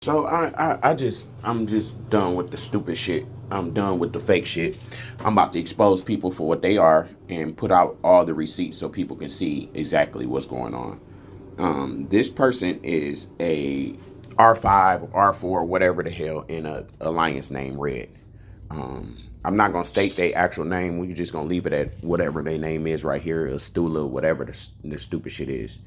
So I'm just done with the stupid shit. I'm done with the fake shit. I'm about to expose people for what they are and put out all the receipts so people can see exactly what's going on. This person is a R5, R4, whatever the hell in a alliance name Red. I'm not gonna state their actual name. We're just gonna leave it at whatever their name is right here, Astula, whatever the stupid shit is.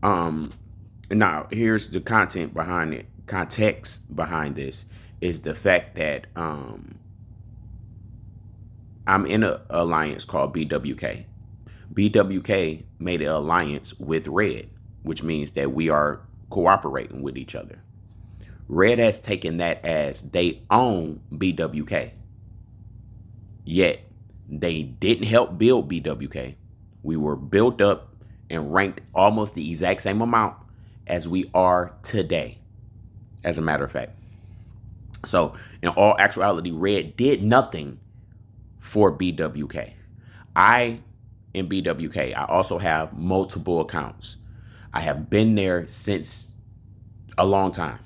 Now here's the content behind it. Context behind this is the fact that I'm in an alliance called BWK. BWK made an alliance with Red, which means that we are cooperating with each other. Red has taken that as they own BWK. Yet they didn't help build BWK. We were built up and ranked almost the exact same amount as we are today, as a matter of fact. So in all actuality, Red did nothing for BWK. In BWK, I also have multiple accounts. I have been there since a long time.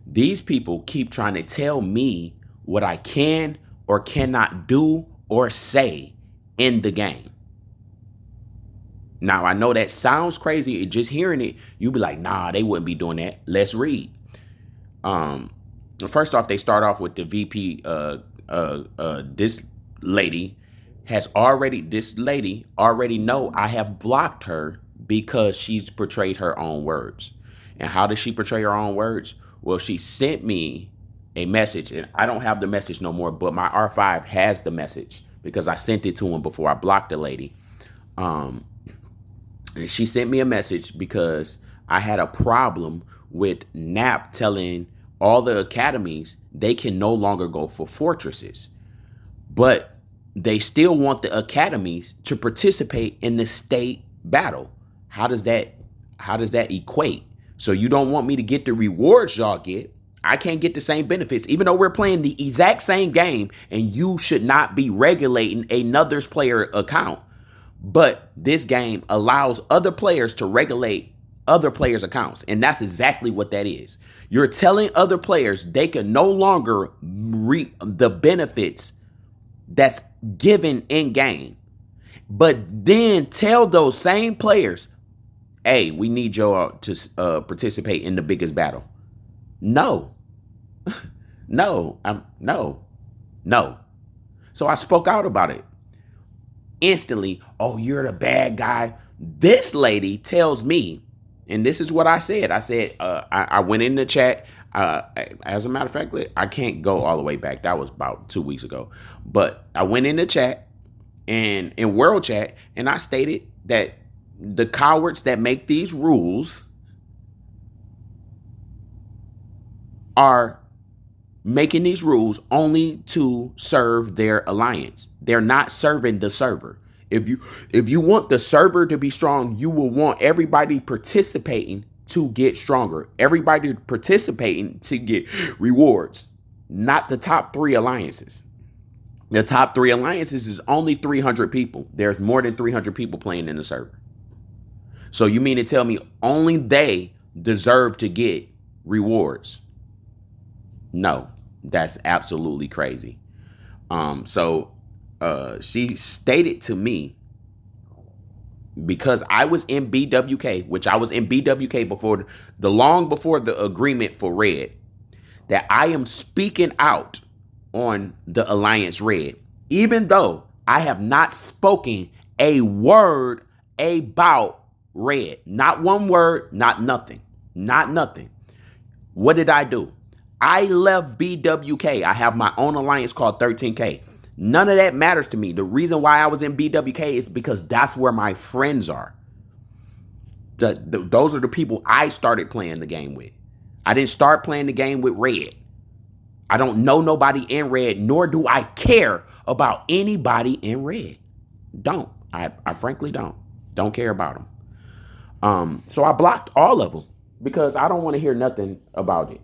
These people keep trying to tell me what I can or cannot do or say in the game. Now, I know that sounds crazy. Just hearing it, you'd be like, nah, they wouldn't be doing that. Let's read. First off, they start off with the VP. This lady already know I have blocked her because she's portrayed her own words. And how does she portray her own words? Well, she sent me a message, and I don't have the message no more, but my R5 has the message because I sent it to him before I blocked the lady. And she sent me a message because I had a problem with NAP telling all the academies they can no longer go for fortresses. But they still want the academies to participate in the state battle. How does that equate? So you don't want me to get the rewards y'all get. I can't get the same benefits, even though we're playing the exact same game, and you should not be regulating another's player account. But this game allows other players to regulate other players' accounts. And that's exactly what that is. You're telling other players they can no longer reap the benefits that's given in game. But then tell those same players, hey, we need y'all to participate in the biggest battle. No. No. So I spoke out about it. Instantly, oh, you're the bad guy. This lady tells me, and this is what I said. I said, I went in the chat. As a matter of fact, I can't go all the way back. That was about 2 weeks ago. But I went in the chat and in World Chat, and I stated that the cowards that make these rules are making these rules only to serve their alliance. They're not serving the server. If you want the server to be strong, you will want everybody participating to get stronger. Everybody participating to get rewards, not the top 3 alliances. The top 3 alliances is only 300 people. There's more than 300 people playing in the server. So you mean to tell me only they deserve to get rewards? No, that's absolutely crazy. So she stated to me, because I was in BWK, which I was in BWK before long before the agreement for Red, that I am speaking out on the Alliance Red, even though I have not spoken a word about Red. Not one word, not nothing. What did I do? I left BWK. I have my own alliance called 13K. None of that matters to me. The reason why I was in BWK is because that's where my friends are. Those are the people I started playing the game with. I didn't start playing the game with Red. I don't know nobody in Red, nor do I care about anybody in Red. I frankly don't care about them. So I blocked all of them because I don't want to hear nothing about it.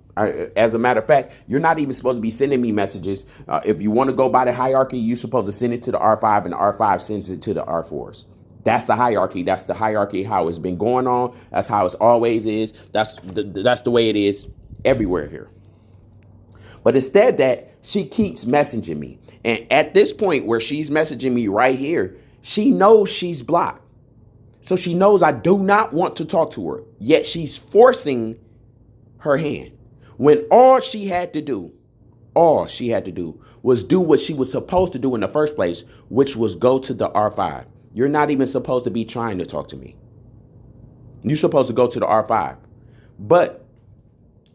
As a matter of fact, you're not even supposed to be sending me messages. If you want to go by the hierarchy, you're supposed to send it to the R5, and the R5 sends it to the R4s. That's the hierarchy. That's the hierarchy, how it's been going on. That's how it always is. That's the way it is everywhere here. But instead that, she keeps messaging me. And at this point where she's messaging me right here, she knows she's blocked. So she knows I do not want to talk to her. Yet she's forcing her hand. When all she had to do was do what she was supposed to do in the first place, which was go to the R5. You're not even supposed to be trying to talk to me. You're supposed to go to the R5. But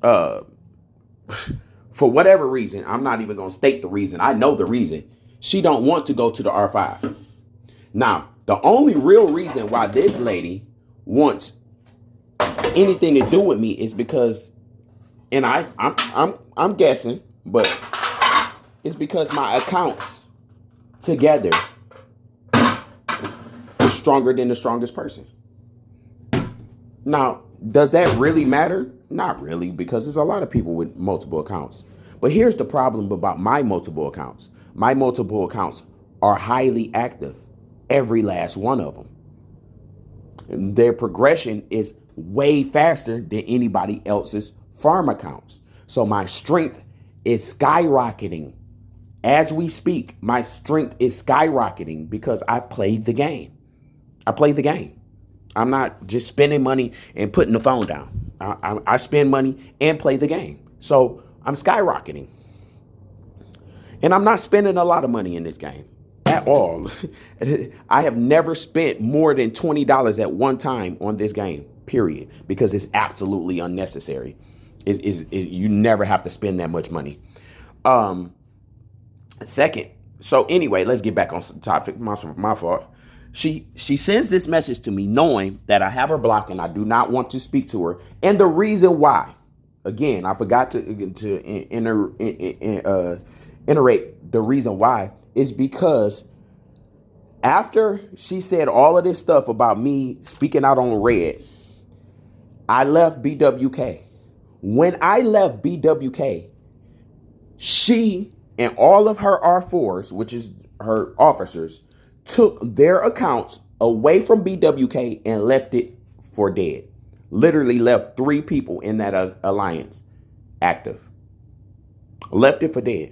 for whatever reason, I'm not even going to state the reason. I know the reason. She don't want to go to the R5. Now, the only real reason why this lady wants anything to do with me is because, and I'm guessing, but it's because my accounts together are stronger than the strongest person. Now, does that really matter? Not really, because there's a lot of people with multiple accounts. But here's the problem about my multiple accounts. My multiple accounts are highly active, every last one of them. And their progression is way faster than anybody else's farm accounts. So my strength is skyrocketing. As we speak, my strength is skyrocketing because I played the game. I played the game. I'm not just spending money and putting the phone down. I spend money and play the game. So I'm skyrocketing. And I'm not spending a lot of money in this game at all. I have never spent more than $20 at one time on this game, period, because it's absolutely unnecessary. You never have to spend that much money. Second, so anyway, let's get back on the topic. My fault. She sends this message to me knowing that I have her blocked and I do not want to speak to her. And the reason why, again, I forgot to iterate the reason why is because after she said all of this stuff about me speaking out on red, I left BWK. When I left BWK, she and all of her R4s, which is her officers, took their accounts away from BWK and left it for dead. Literally left 3 people in that alliance active. Left it for dead.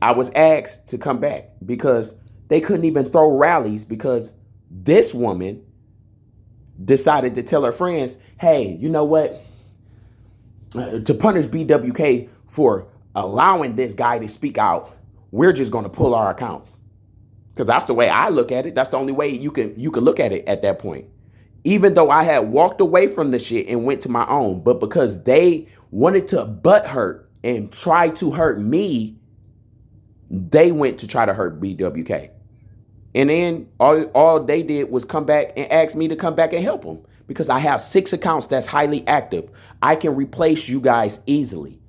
I was asked to come back because they couldn't even throw rallies because this woman decided to tell her friends, hey, you know what? To punish BWK for allowing this guy to speak out, we're just going to pull our accounts. Because that's the way I look at it. That's the only way you can look at it at that point. Even though I had walked away from the shit and went to my own, but because they wanted to butt hurt and try to hurt me, they went to try to hurt BWK. And then all they did was come back and ask me to come back and help them because I have 6 accounts that's highly active. I can replace you guys easily.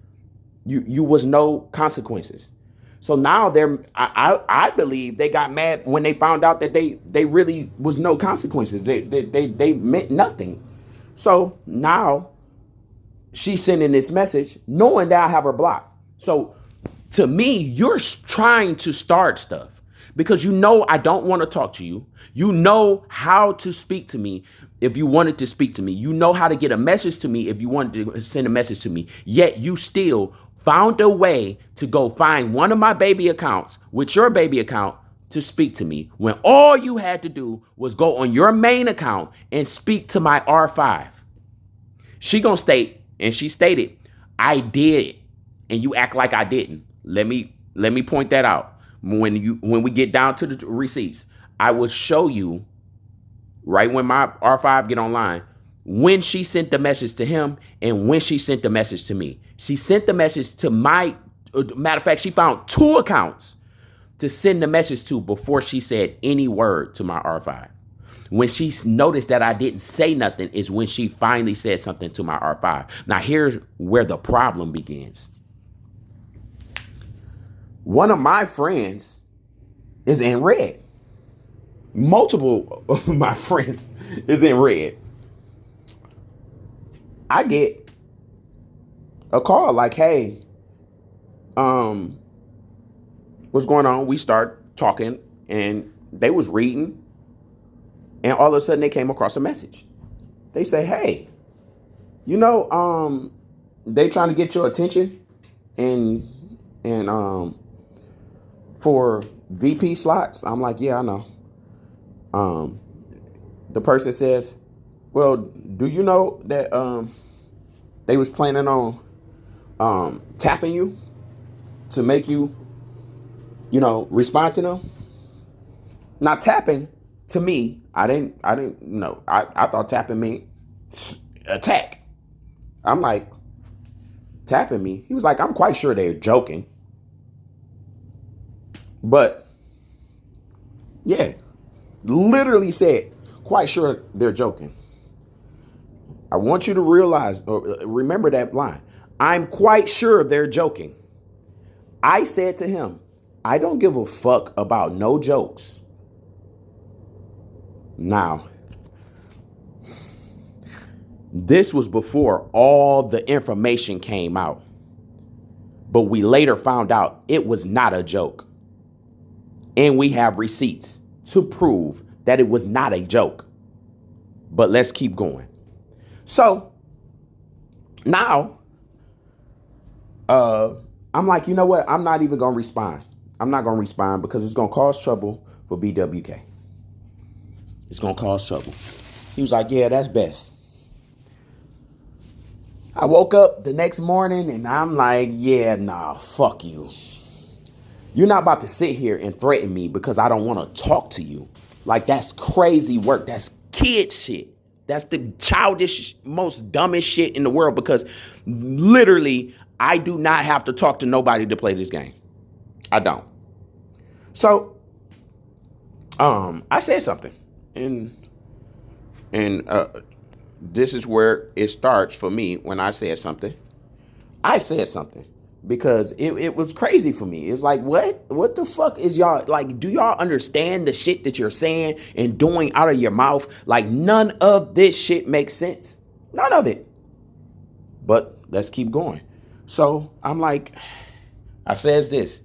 You was no consequences. So now I believe they got mad when they found out that they really was no consequences. They meant nothing. So now she's sending this message knowing that I have her blocked. So to me, you're trying to start stuff because you know I don't want to talk to you. You know how to speak to me if you wanted to speak to me. You know how to get a message to me if you wanted to send a message to me. Yet you still found a way to go find one of my baby accounts with your baby account to speak to me when all you had to do was go on your main account and speak to my R5. She gonna state, and she stated, I did it, and you act like I didn't. Let me point that out. When we get down to the receipts, I will show you right when my R5 get online when she sent the message to him and when she sent the message to me. She sent the message to matter of fact, she found 2 accounts to send the message to before she said any word to my R5. When she noticed that I didn't say nothing is when she finally said something to my R5. Now here's where the problem begins. One of my friends is in red. Multiple of my friends is in red. I get a call like, hey, what's going on? We start talking and they was reading and all of a sudden they came across a message. They say, hey, You know, they trying to get your attention and for VP slots. I'm like, yeah, I know. Um, the person says, well, do you know that they was planning on tapping you to make you, respond to them? Not tapping to me. I didn't know. I thought tapping meant attack. I'm like, tapping me? He was like, I'm quite sure they're joking. But yeah, literally said, quite sure they're joking. I want you to realize, or remember that line. I'm quite sure they're joking. I said to him, I don't give a fuck about no jokes. Now, this was before all the information came out. But we later found out it was not a joke. And we have receipts to prove that it was not a joke. But let's keep going. So now, I'm like, you know what? I'm not even going to respond. I'm not going to respond because it's going to cause trouble for BWK. It's going to cause trouble. He was like, yeah, that's best. I woke up the next morning and I'm like, yeah, nah, fuck you. You're not about to sit here and threaten me because I don't want to talk to you. Like, that's crazy work. That's kid shit. That's the childish, most dumbest shit in the world because literally I do not have to talk to nobody to play this game. I don't. So, I said something and this is where it starts for me when I said something. I said something because it was crazy for me. It's like, what the fuck is y'all, like, do y'all understand the shit that you're saying and doing out of your mouth? Like, none of this shit makes sense. None of it. But let's keep going. So I'm like, I says this.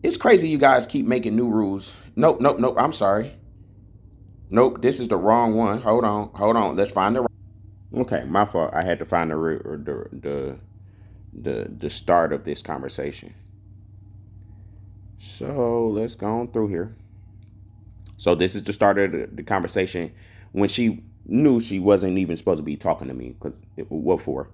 It's crazy you guys keep making new rules. Nope. I'm sorry. Nope, this is the wrong one. Hold on. Let's find the right. Okay, my fault. I had to find the start of this conversation. So let's go on through here. So this is the start of the conversation when she knew she wasn't even supposed to be talking to me because what for?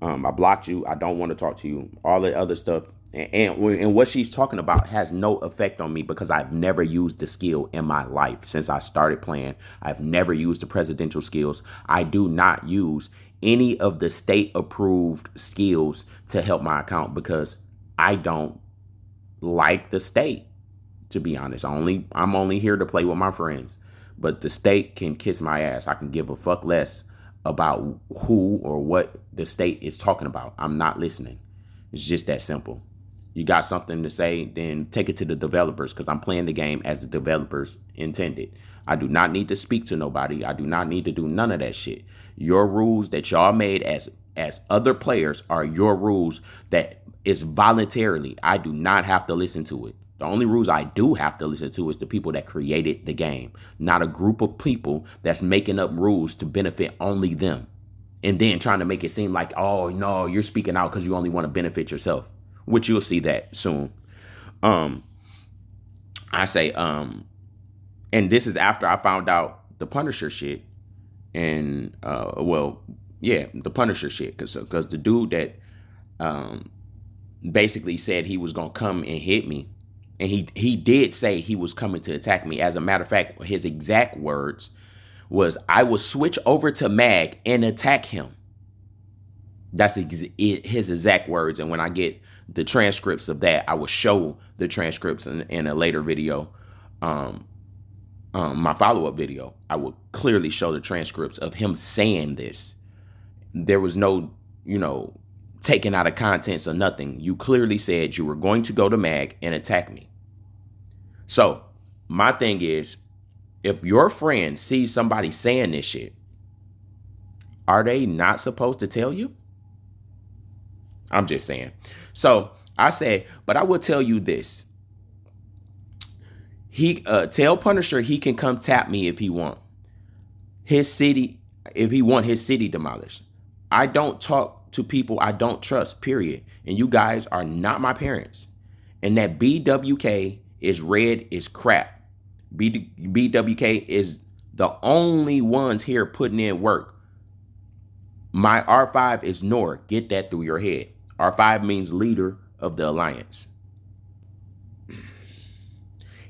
I blocked you. I don't want to talk to you. All the other stuff. And what she's talking about has no effect on me because I've never used the skill in my life since I started playing. I've never used the presidential skills. I do not use any of the state approved skills to help my account because I don't like the state, to be honest. I'm only here to play with my friends. But the state can kiss my ass. I can give a fuck less about who or what the state is talking about. I'm not listening. It's just that simple. You got something to say, then take it to the developers because I'm playing the game as the developers intended. I do not need to speak to nobody. I do not need to do none of that shit. Your rules that y'all made as other players are your rules that is voluntarily. I do not have to listen to it. The only rules I do have to listen to is the people that created the game, not a group of people that's making up rules to benefit only them. And then trying to make it seem like, oh, no, you're speaking out because you only want to benefit yourself, which you'll see that soon. I say, and this is after I found out the Punisher shit. And, the Punisher shit. Because the dude that basically said he was going to come and hit me. And he did say he was coming to attack me. As a matter of fact, his exact words was, I will switch over to Mag and attack him. That's his exact words. And when I get the transcripts of that, I will show the transcripts in a later video. My follow-up video, I will clearly show the transcripts of him saying this. There was no, taken out of contents or nothing. You clearly said you were going to go to Mag and attack me. So my thing is, if your friend sees somebody saying this shit, are they not supposed to tell you? I'm just saying. So I said, but I will tell you this. He tell Punisher he can come tap me if he want his city demolished. I don't talk to people I don't trust, period. And you guys are not my parents. And that BWK is red is crap. BWK is the only ones here putting in work. My R5 is Nor. Get that through your head. R5 means leader of the alliance.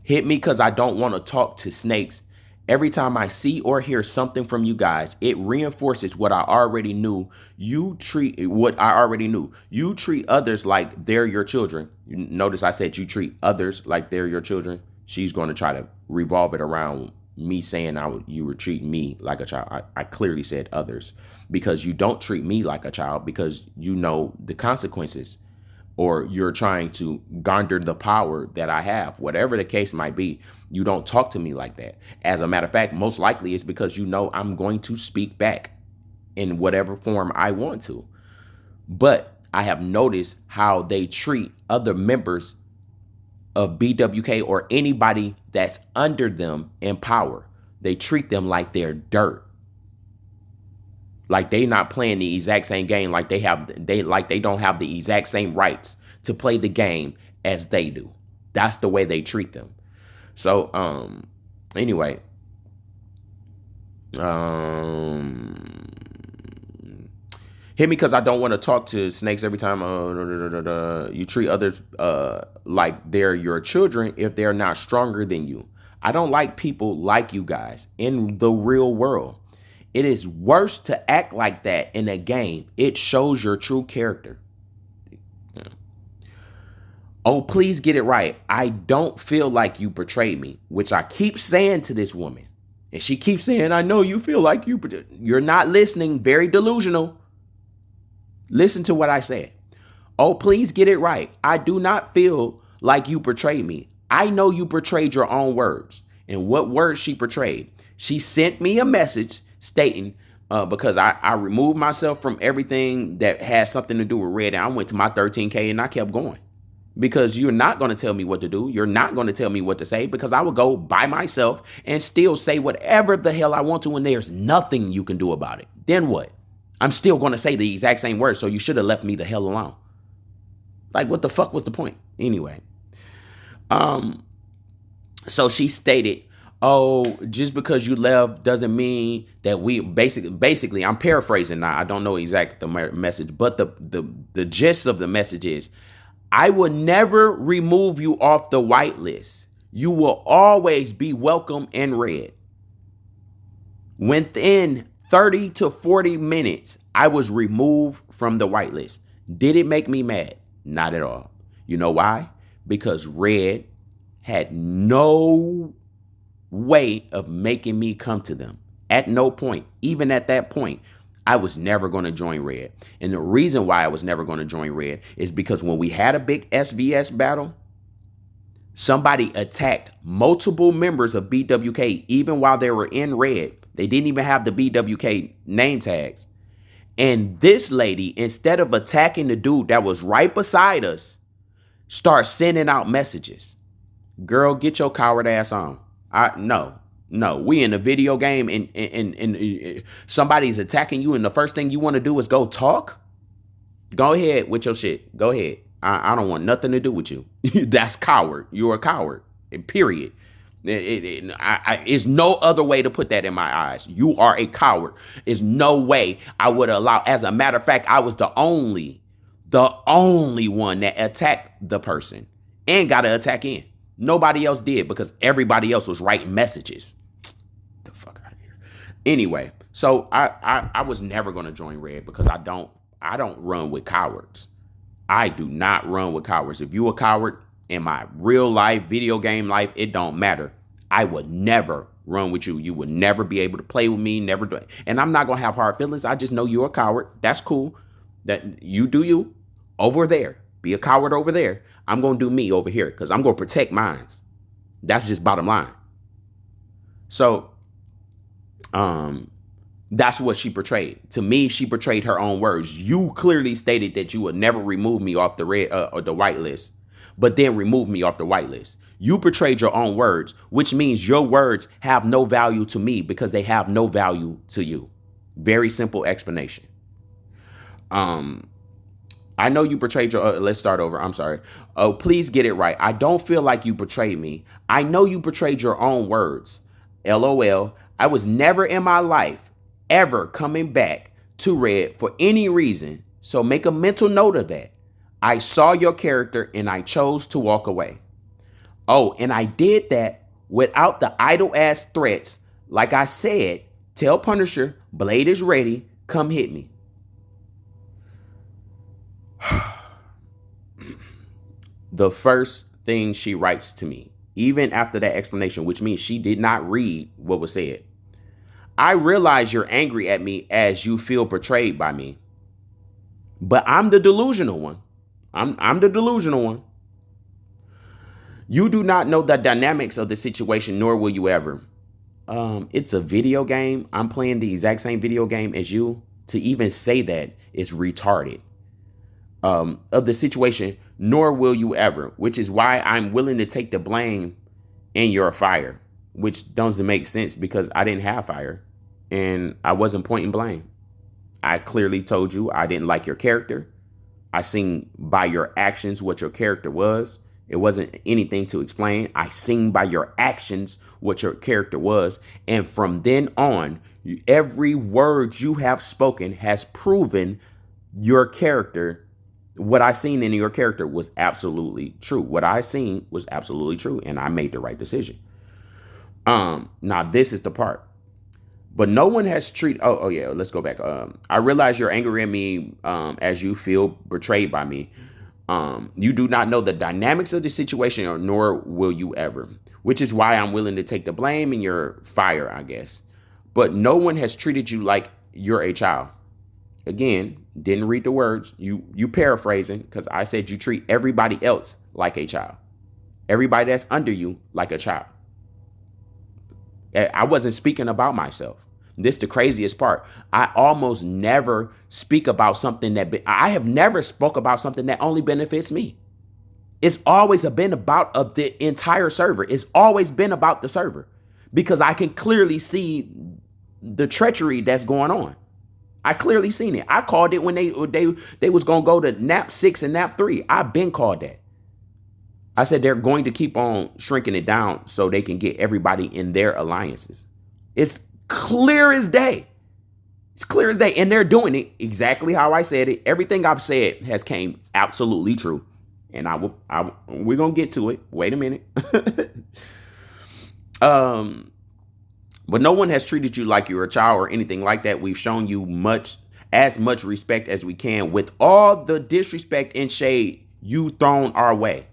Hit me because I don't want to talk to snakes. Every time I see or hear something from you guys, it reinforces what I already knew. You treat others like they're your children. Notice I said you treat others like they're your children. She's going to try to revolve it around me saying you were treating me like a child. I clearly said others, because you don't treat me like a child because you know the consequences, or you're trying to garner the power that I have. Whatever the case might be, you don't talk to me like that. As a matter of fact, most likely it's because you know I'm going to speak back in whatever form I want to. But I have noticed how they treat other members of BWK or anybody that's under them in power. They treat them like they're dirt. Like they not playing the exact same game, like they don't have the exact same rights to play the game as they do. That's the way they treat them. So anyway, hit me because I don't want to talk to snakes every time you treat others like they're your children if they're not stronger than you. I don't like people like you guys in the real world. It is worse to act like that in a game. It shows your true character. Oh, please get it right. I don't feel like you betrayed me, which I keep saying to this woman. And she keeps saying, I know you feel like you're not listening. Very delusional. Listen to what I said. Oh, please get it right. I do not feel like you betrayed me. I know you betrayed your own words. And what words she betrayed? She sent me a message stating, because I removed myself from everything that had something to do with red, and I went to my 13K and I kept going. Because you're not going to tell me what to do. You're not going to tell me what to say, because I will go by myself and still say whatever the hell I want to, and there's nothing you can do about it. Then what? I'm still going to say the exact same words, so you should have left me the hell alone. Like, what the fuck was the point? Anyway. So she stated, oh, just because you left doesn't mean that we basically, I'm paraphrasing now. I don't know exactly the message, but the gist of the message is, I will never remove you off the whitelist. You will always be welcome in red. Within 30 to 40 minutes, I was removed from the whitelist. Did it make me mad? Not at all. You know why? Because red had no way of making me come to them. At no point, even at that point, I was never going to join red. And the reason why I was never going to join red is because when we had a big SVS battle, somebody attacked multiple members of BWK even while they were in red. They didn't even have the BWK name tags. And this lady, instead of attacking the dude that was right beside us, starts sending out messages. Girl, get your coward ass on. No, we in a video game and somebody's attacking you, and the first thing you want to do is go talk? Go ahead with your shit. Go ahead. I don't want nothing to do with you. That's coward. You're a coward. Period. It's no other way to put that in my eyes. You are a coward. There's no way I would allow. As a matter of fact, I was the only one that attacked the person and got an attack in. Nobody else did, because everybody else was writing messages. The fuck out of here. Anyway, so I was never going to join red because I don't run with cowards. I do not run with cowards. If you a coward in my real life, video game life, it don't matter. I would never run with you. You would never be able to play with me. Never do it. And I'm not going to have hard feelings. I just know you're a coward. That's cool. That you do you over there. Be a coward over there. I'm going to do me over here because I'm going to protect mine. That's just bottom line. So, that's what she portrayed. To me, she portrayed her own words. You clearly stated that you would never remove me off the red or the white list, but then remove me off the white list. You portrayed your own words, which means your words have no value to me because they have no value to you. Very simple explanation. Um, I know you betrayed your. Let's start over. I'm sorry. Oh, please get it right. I don't feel like you betrayed me. I know you betrayed your own words. LOL. I was never in my life ever coming back to Red for any reason. So make a mental note of that. I saw your character and I chose to walk away. Oh, and I did that without the idle ass threats. Like I said, tell Punisher, Blade is ready. Come hit me. The first thing she writes to me, even after that explanation, which means she did not read what was said. I realize you're angry at me as you feel betrayed by me. But I'm the delusional one. I'm the delusional one. You do not know the dynamics of the situation, nor will you ever. It's a video game. I'm playing the exact same video game as you. To even say that is retarded. Of the situation, nor will you ever, which is why I'm willing to take the blame in your fire, which doesn't make sense because I didn't have fire and I wasn't pointing blame. I clearly told you I didn't like your character. I seen by your actions what your character was. It wasn't anything to explain. I seen by your actions what your character was. And from then on, every word you have spoken has proven your character. What I seen in your character was absolutely true. What I seen was absolutely true. And I made the right decision. Now this is the part. But no one has treated. Oh yeah. Let's go back. I realize you're angry at me as you feel betrayed by me. You do not know the dynamics of the situation, nor will you ever. Which is why I'm willing to take the blame in your fire, I guess. But no one has treated you like you're a child. Again, didn't read the words. You paraphrasing because I said you treat everybody else like a child. Everybody that's under you like a child. I wasn't speaking about myself. This is the craziest part. I almost never speak about something I have never spoke about something that only benefits me. It's always been about the entire server. It's always been about the server because I can clearly see the treachery that's going on. I clearly seen it. I called it when they was gonna go to nap 6 and nap 3. I've been called that. I said they're going to keep on shrinking it down so they can get everybody in their alliances. It's clear as day. It's clear as day. And they're doing it exactly how I said it. Everything I've said has came absolutely true. And we're going to get to it. Wait a minute. But no one has treated you like you're a child or anything like that. We've shown you as much respect as we can with all the disrespect and shade you thrown our way.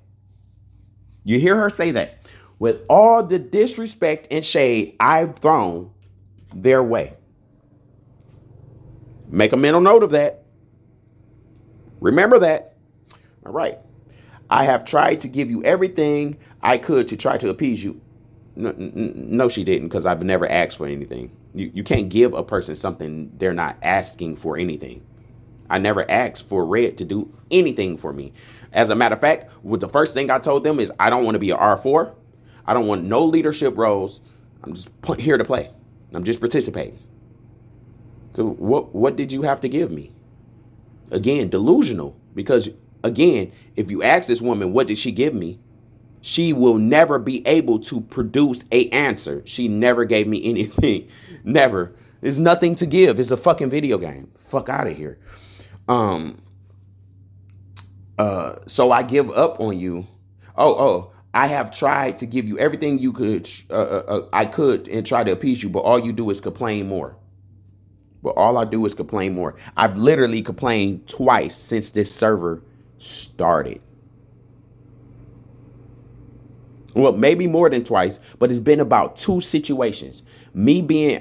You hear her say that. With all the disrespect and shade I've thrown their way. Make a mental note of that. Remember that. All right. I have tried to give you everything I could to try to appease you. No, she didn't, because I've never asked for anything. You can't give a person something they're not asking for anything. I never asked for Red to do anything for me. As a matter of fact, the first thing I told them is I don't want to be an R4. I don't want no leadership roles. I'm just here to play. I'm just participating. So what did you have to give me? Again, delusional. Because, again, if you ask this woman, what did she give me? She will never be able to produce an answer. She never gave me anything. Never. There's nothing to give. It's a fucking video game. Fuck out of here. So I give up on you. I have tried to give you everything you could, I could, and try to appease you, but all you do is complain more. I've literally complained twice since this server started. Well, maybe more than twice, but it's been about 2 situations. Me being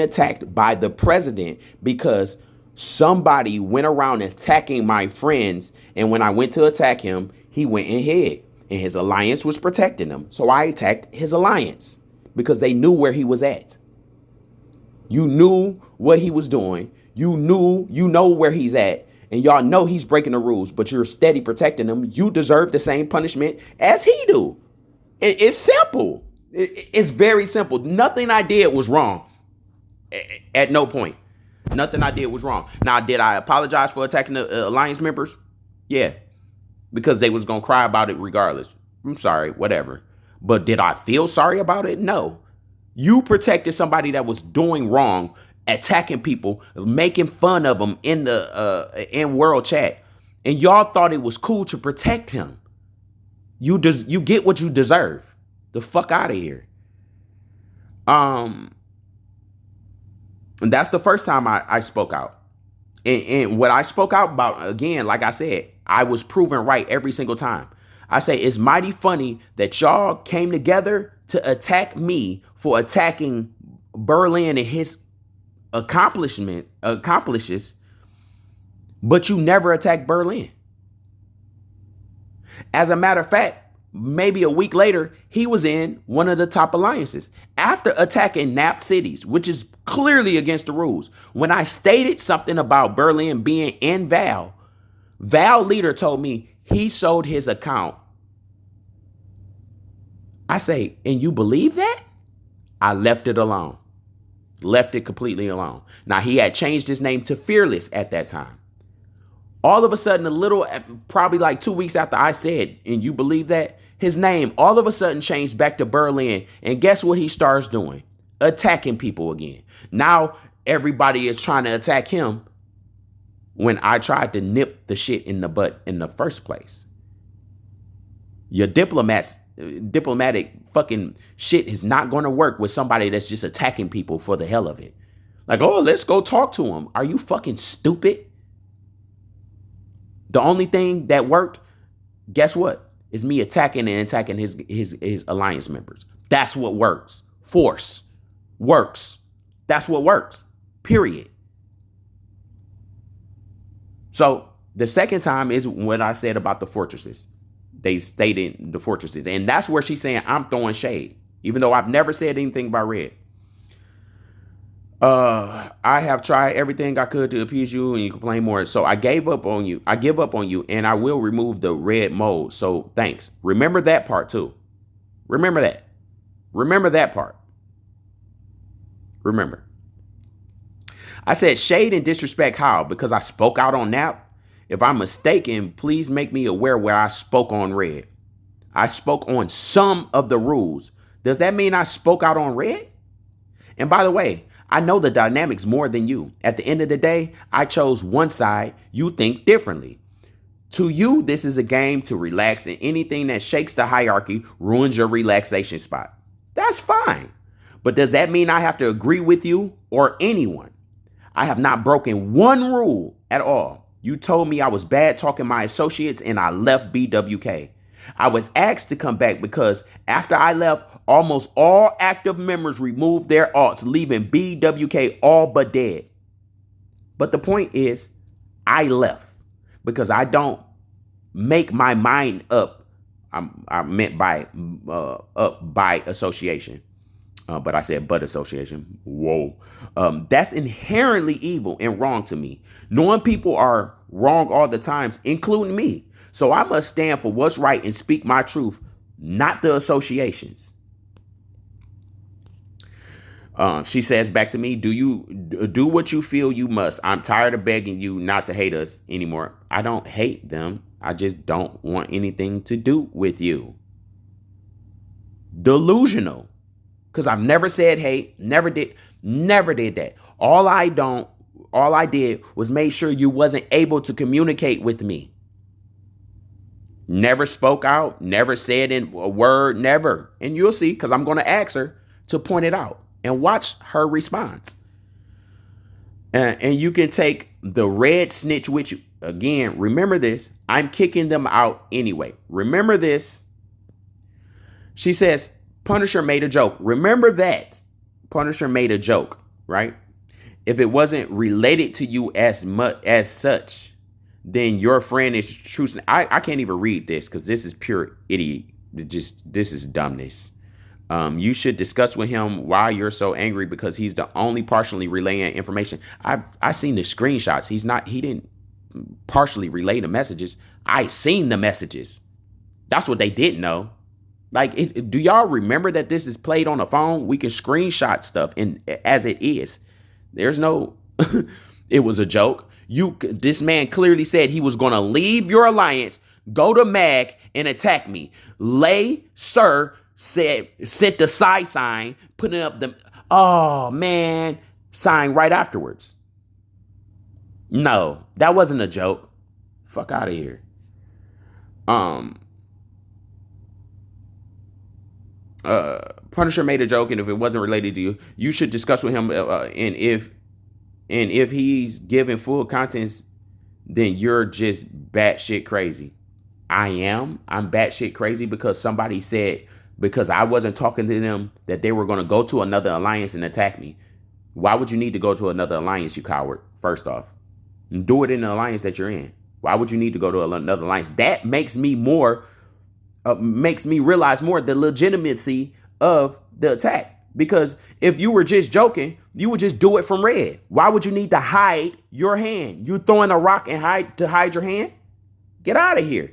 attacked by the president because somebody went around attacking my friends, and when I went to attack him, he went and hid, and his alliance was protecting him. So I attacked his alliance because they knew where he was at. You knew what he was doing. You know where he's at. And y'all know he's breaking the rules, but you're steady protecting him. You deserve the same punishment as he do. It's simple. It's very simple. Nothing I did was wrong at no point. Nothing I did was wrong. Now, did I apologize for attacking the Alliance members? Yeah, because they was going to cry about it regardless. I'm sorry, whatever. But did I feel sorry about it? No. You protected somebody that was doing wrong, attacking people, making fun of them in the in world chat, and y'all thought it was cool to protect him. You get what you deserve. The fuck out of here. And that's the first time I spoke out. And what I spoke out about, again, like I said, I was proven right every single time. I say it's mighty funny that y'all came together to attack me for attacking Berlin and his accomplishes, but you never attacked Berlin. As a matter of fact, maybe a week later, he was in one of the top alliances after attacking napped cities, which is clearly against the rules. When I stated something about Berlin being in Val leader told me he sold his account. I say, and you believe that? I left it alone. Left it completely alone. Now, he had changed his name to Fearless at that time. All of a sudden, probably like 2 weeks after I said, and you believe that, his name all of a sudden changed back to Berlin. And guess what he starts doing? Attacking people again. Now, everybody is trying to attack him when I tried to nip the shit in the butt in the first place. Your diplomatic fucking shit is not going to work with somebody that's just attacking people for the hell of it. Like, oh, let's go talk to him. Are you fucking stupid? The only thing that worked, guess what? Is me attacking his alliance members. That's what works. Force works. That's what works. Period. So the second time is what I said about the fortresses. They stayed in the fortresses. And that's where she's saying I'm throwing shade. Even though I've never said anything about Red. I have tried everything I could to appease you and you complain more. So I gave up on you. I give up on you and I will remove the red mode. So thanks. Remember that part too. Remember that. Remember that part. Remember. I said shade and disrespect how? Because I spoke out on Nap. If I'm mistaken, please make me aware where I spoke on Red. I spoke on some of the rules. Does that mean I spoke out on Red? And by the way, I know the dynamics more than you. At the end of the day, I chose one side. You think differently. To you, this is a game to relax, and anything that shakes the hierarchy ruins your relaxation spot. That's fine. But does that mean I have to agree with you or anyone? I have not broken one rule at all. You told me I was bad talking my associates and I left BWK. I was asked to come back because after I left, almost all active members removed their alts, leaving BWK all but dead. But the point is, I left because I don't make my mind up. I meant by up by association. But I said but association. Whoa. That's inherently evil and wrong to me. Knowing people are wrong all the times, including me. So I must stand for what's right and speak my truth, not the associations. She says back to me, do you do what you feel you must? I'm tired of begging you not to hate us anymore. I don't hate them. I just don't want anything to do with you. Delusional. Because I've never said hate, never did that. All I did was make sure you wasn't able to communicate with me. Never spoke out, never said in a word, never. And you'll see, because I'm going to ask her to point it out and watch her response. And you can take the red snitch with you. Again, remember this. I'm kicking them out anyway. Remember this. She says, Punisher made a joke. Remember that. Punisher made a joke, right? If it wasn't related to you as much as such, then your friend is true. I can't even read this because this is pure idiot. This is dumbness. You should discuss with him why you're so angry because he's the only partially relaying information. I've seen the screenshots. He didn't partially relay the messages. I seen the messages. That's what they didn't know. Like, do y'all remember that this is played on a phone? We can screenshot stuff as it is. There's no It was a joke. This man clearly said he was going to leave your alliance, go to Mag, and attack me. Lay, sir, sent the side sign, putting up the, oh man, sign right afterwards. No, that wasn't a joke. Fuck out of here. Um, Punisher made a joke, and if it wasn't related to you, you should discuss with him. And if he's giving full contents, then you're just batshit crazy. I am. I'm batshit crazy because somebody said, because I wasn't talking to them, that they were going to go to another alliance and attack me. Why would you need to go to another alliance, you coward? First off, do it in the alliance that you're in. Why would you need to go to another alliance? That makes me realize more the legitimacy of the attack. Because if you were just joking, you would just do it from red. Why would you need to hide your hand? You throwing a rock and hide your hand? Get out of here.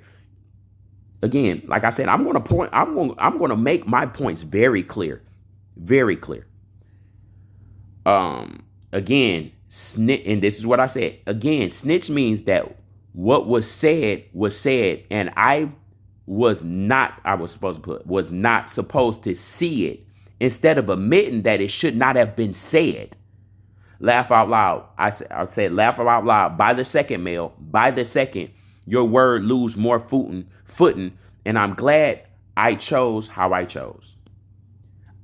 Again, like I said, I'm going to make my points very clear. Very clear. Again, and this is what I said. Again, snitch means that what was said, and I was not supposed to see it, instead of admitting that it should not have been said. Laugh out loud. I said laugh out loud. By the second, Mel. By the second, your word lose more footing, and I'm glad I chose how I chose.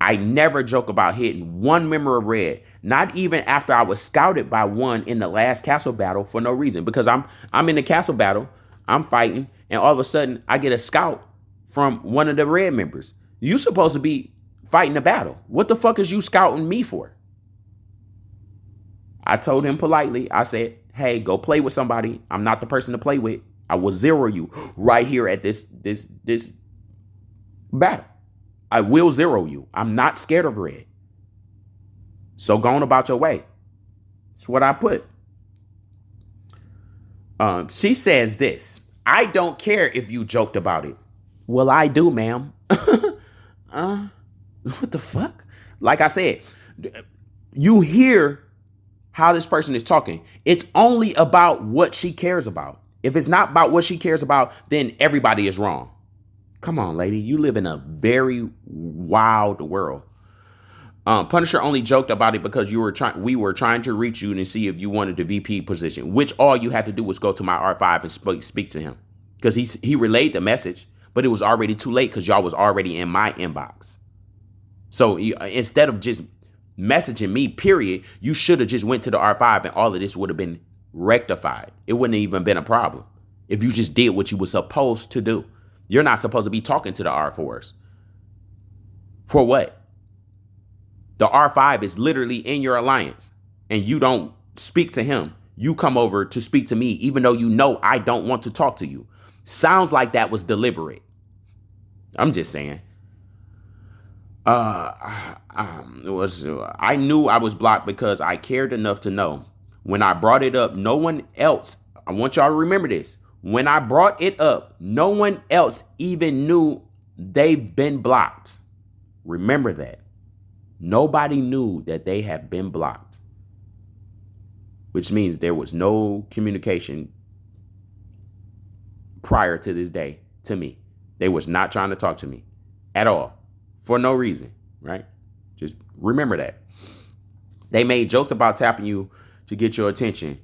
I never joke about hitting one member of Red, not even after I was scouted by one in the last castle battle for no reason. Because I'm in the castle battle, I'm fighting, and all of a sudden I get a scout from one of the Red members. You supposed to be fighting the battle. What the fuck is you scouting me for? I told him politely, I said, hey, go play with somebody. I'm not the person to play with. I will zero you right here at this battle. I will zero you. I'm not scared of Red. So go on about your way. That's what I put. She says this. I don't care if you joked about it. Well, I do, ma'am. What the fuck? Like I said, you hear how this person is talking. It's only about what she cares about. If it's not about what she cares about, then everybody is wrong. Come on, lady. You live in a very wild world. Punisher only joked about it because we were trying to reach you and see if you wanted the VP position, which all you had to do was go to my R5 and speak to him. Because he relayed the message, but it was already too late because y'all was already in my inbox. So instead of just messaging me, period, you should have just went to the R5 and all of this would have been rectified. It wouldn't have even been a problem if you just did what you were supposed to do. You're not supposed to be talking to the R4s. For what? The R5 is literally in your alliance and you don't speak to him. You come over to speak to me even though you know I don't want to talk to you. Sounds like that was deliberate. I'm just saying. I knew I was blocked because I cared enough to know. When I brought it up, no one else, I want y'all to remember this. When I brought it up, no one else even knew they've been blocked. Remember that. Nobody knew that they have been blocked. Which means there was no communication prior to this day to me. They was not trying to talk to me at all for no reason, right? Just remember that. They made jokes about tapping you to get your attention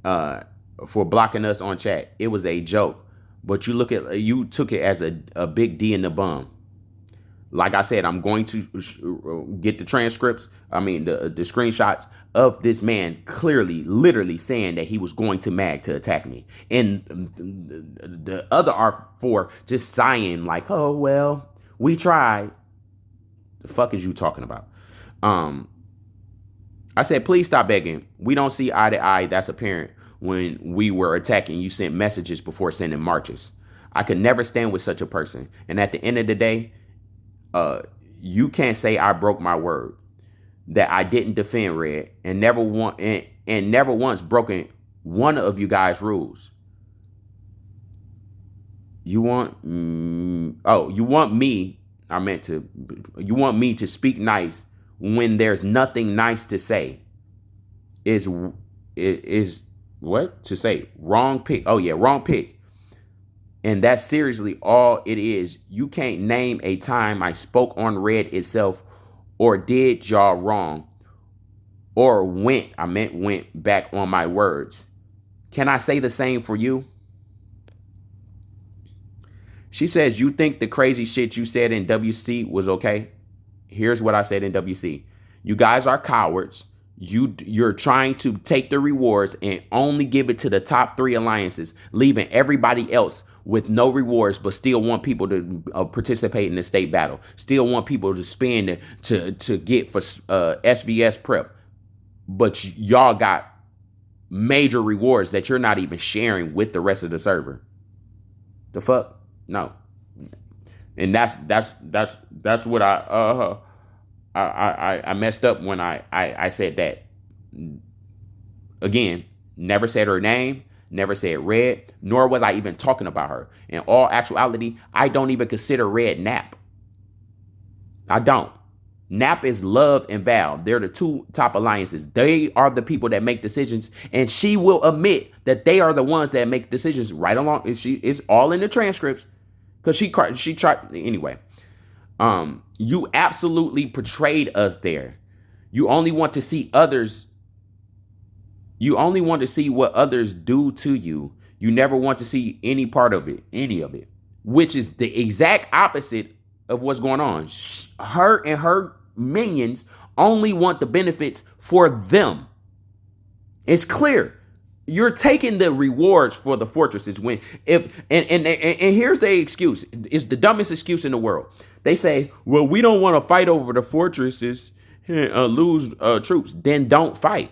for blocking us on chat. It was a joke, but you took it as a big D in the bum. Like I said, I'm going to get the transcripts. I mean, the screenshots of this man clearly, literally saying that he was going to Mag to attack me. And the other R4 just sighing like, oh, well, we tried. The fuck is you talking about? I said, please stop begging. We don't see eye to eye. That's apparent. When we were attacking, you sent messages before sending marches. I could never stand with such a person. And at the end of the day, you can't say I broke my word, that I didn't defend Red and never once broken one of you guys' rules. You want me to speak nice when there's nothing nice to say. is is what to say? Wrong pick. Oh yeah, wrong pick. And that's seriously all it is. You can't name a time I spoke on red itself or did y'all wrong or went back on my words. Can I say the same for you? She says, you think the crazy shit you said in WC was okay? Here's what I said in WC. You guys are cowards. You're trying to take the rewards and only give it to the top 3 alliances, leaving everybody else with no rewards, but still want people to participate in the state battle. Still want people to spend to get for SVS prep. But y'all got major rewards that you're not even sharing with the rest of the server. The fuck? No. And that's what I messed up when I said that. Again, never said her name, never said Red, nor was I even talking about her. In all actuality, I don't even consider Red Nap. I don't. Nap is Love and Val. They're the 2 top alliances. They are the people that make decisions, and she will admit that they are the ones that make decisions right along. It's all in the transcripts because she tried anyway. You absolutely portrayed us there. You only want to see others. You only want to see what others do to you. You never want to see any part of it, which is the exact opposite of what's going on. Her and her minions only want the benefits for them. It's clear. You're taking the rewards for the fortresses when and here's the excuse. It's the dumbest excuse in the world. They say, well, we don't want to fight over the fortresses, lose troops. Then don't fight.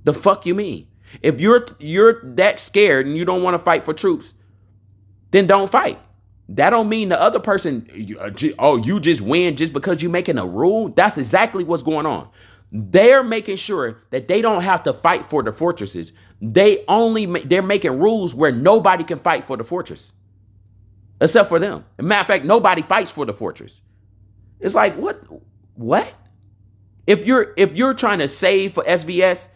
The fuck you mean? If you're that scared and you don't want to fight for troops, then don't fight. That don't mean the other person, you just win just because you're making a rule. That's exactly what's going on. They're making sure that they don't have to fight for the fortresses. They're making rules where nobody can fight for the fortress. Except for them. As a matter of fact, nobody fights for the fortress. It's like, what? If you're trying to save for SVS,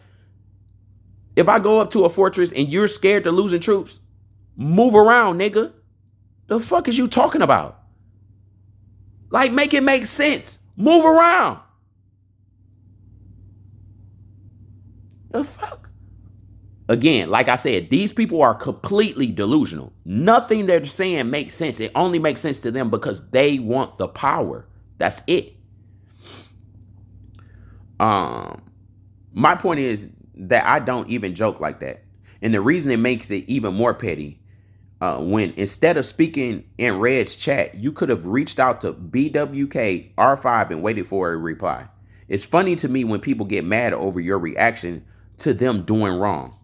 if I go up to a fortress and you're scared to losing troops, move around, nigga. The fuck is you talking about? Like, make it make sense. Move around. The fuck? Again, like I said, these people are completely delusional. Nothing they're saying makes sense. It only makes sense to them because they want the power. That's it. My point is that I don't even joke like that. And the reason it makes it even more petty, when instead of speaking in Red's chat, you could have reached out to BWK R5 and waited for a reply. It's funny to me when people get mad over your reaction to them doing wrong.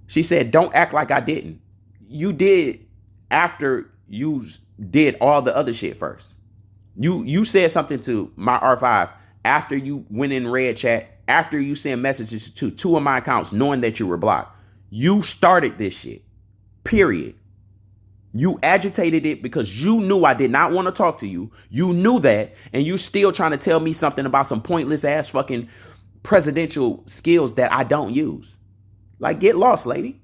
She said, don't act like I didn't. You did after you did all the other shit first. You said something to my R5 after you went in Red chat, after you sent messages to 2 of my accounts knowing that you were blocked. You started this shit. Period. You agitated it because you knew I did not want to talk to you. You knew that, and you still trying to tell me something about some pointless ass fucking presidential skills that I don't use. Like, get lost, lady.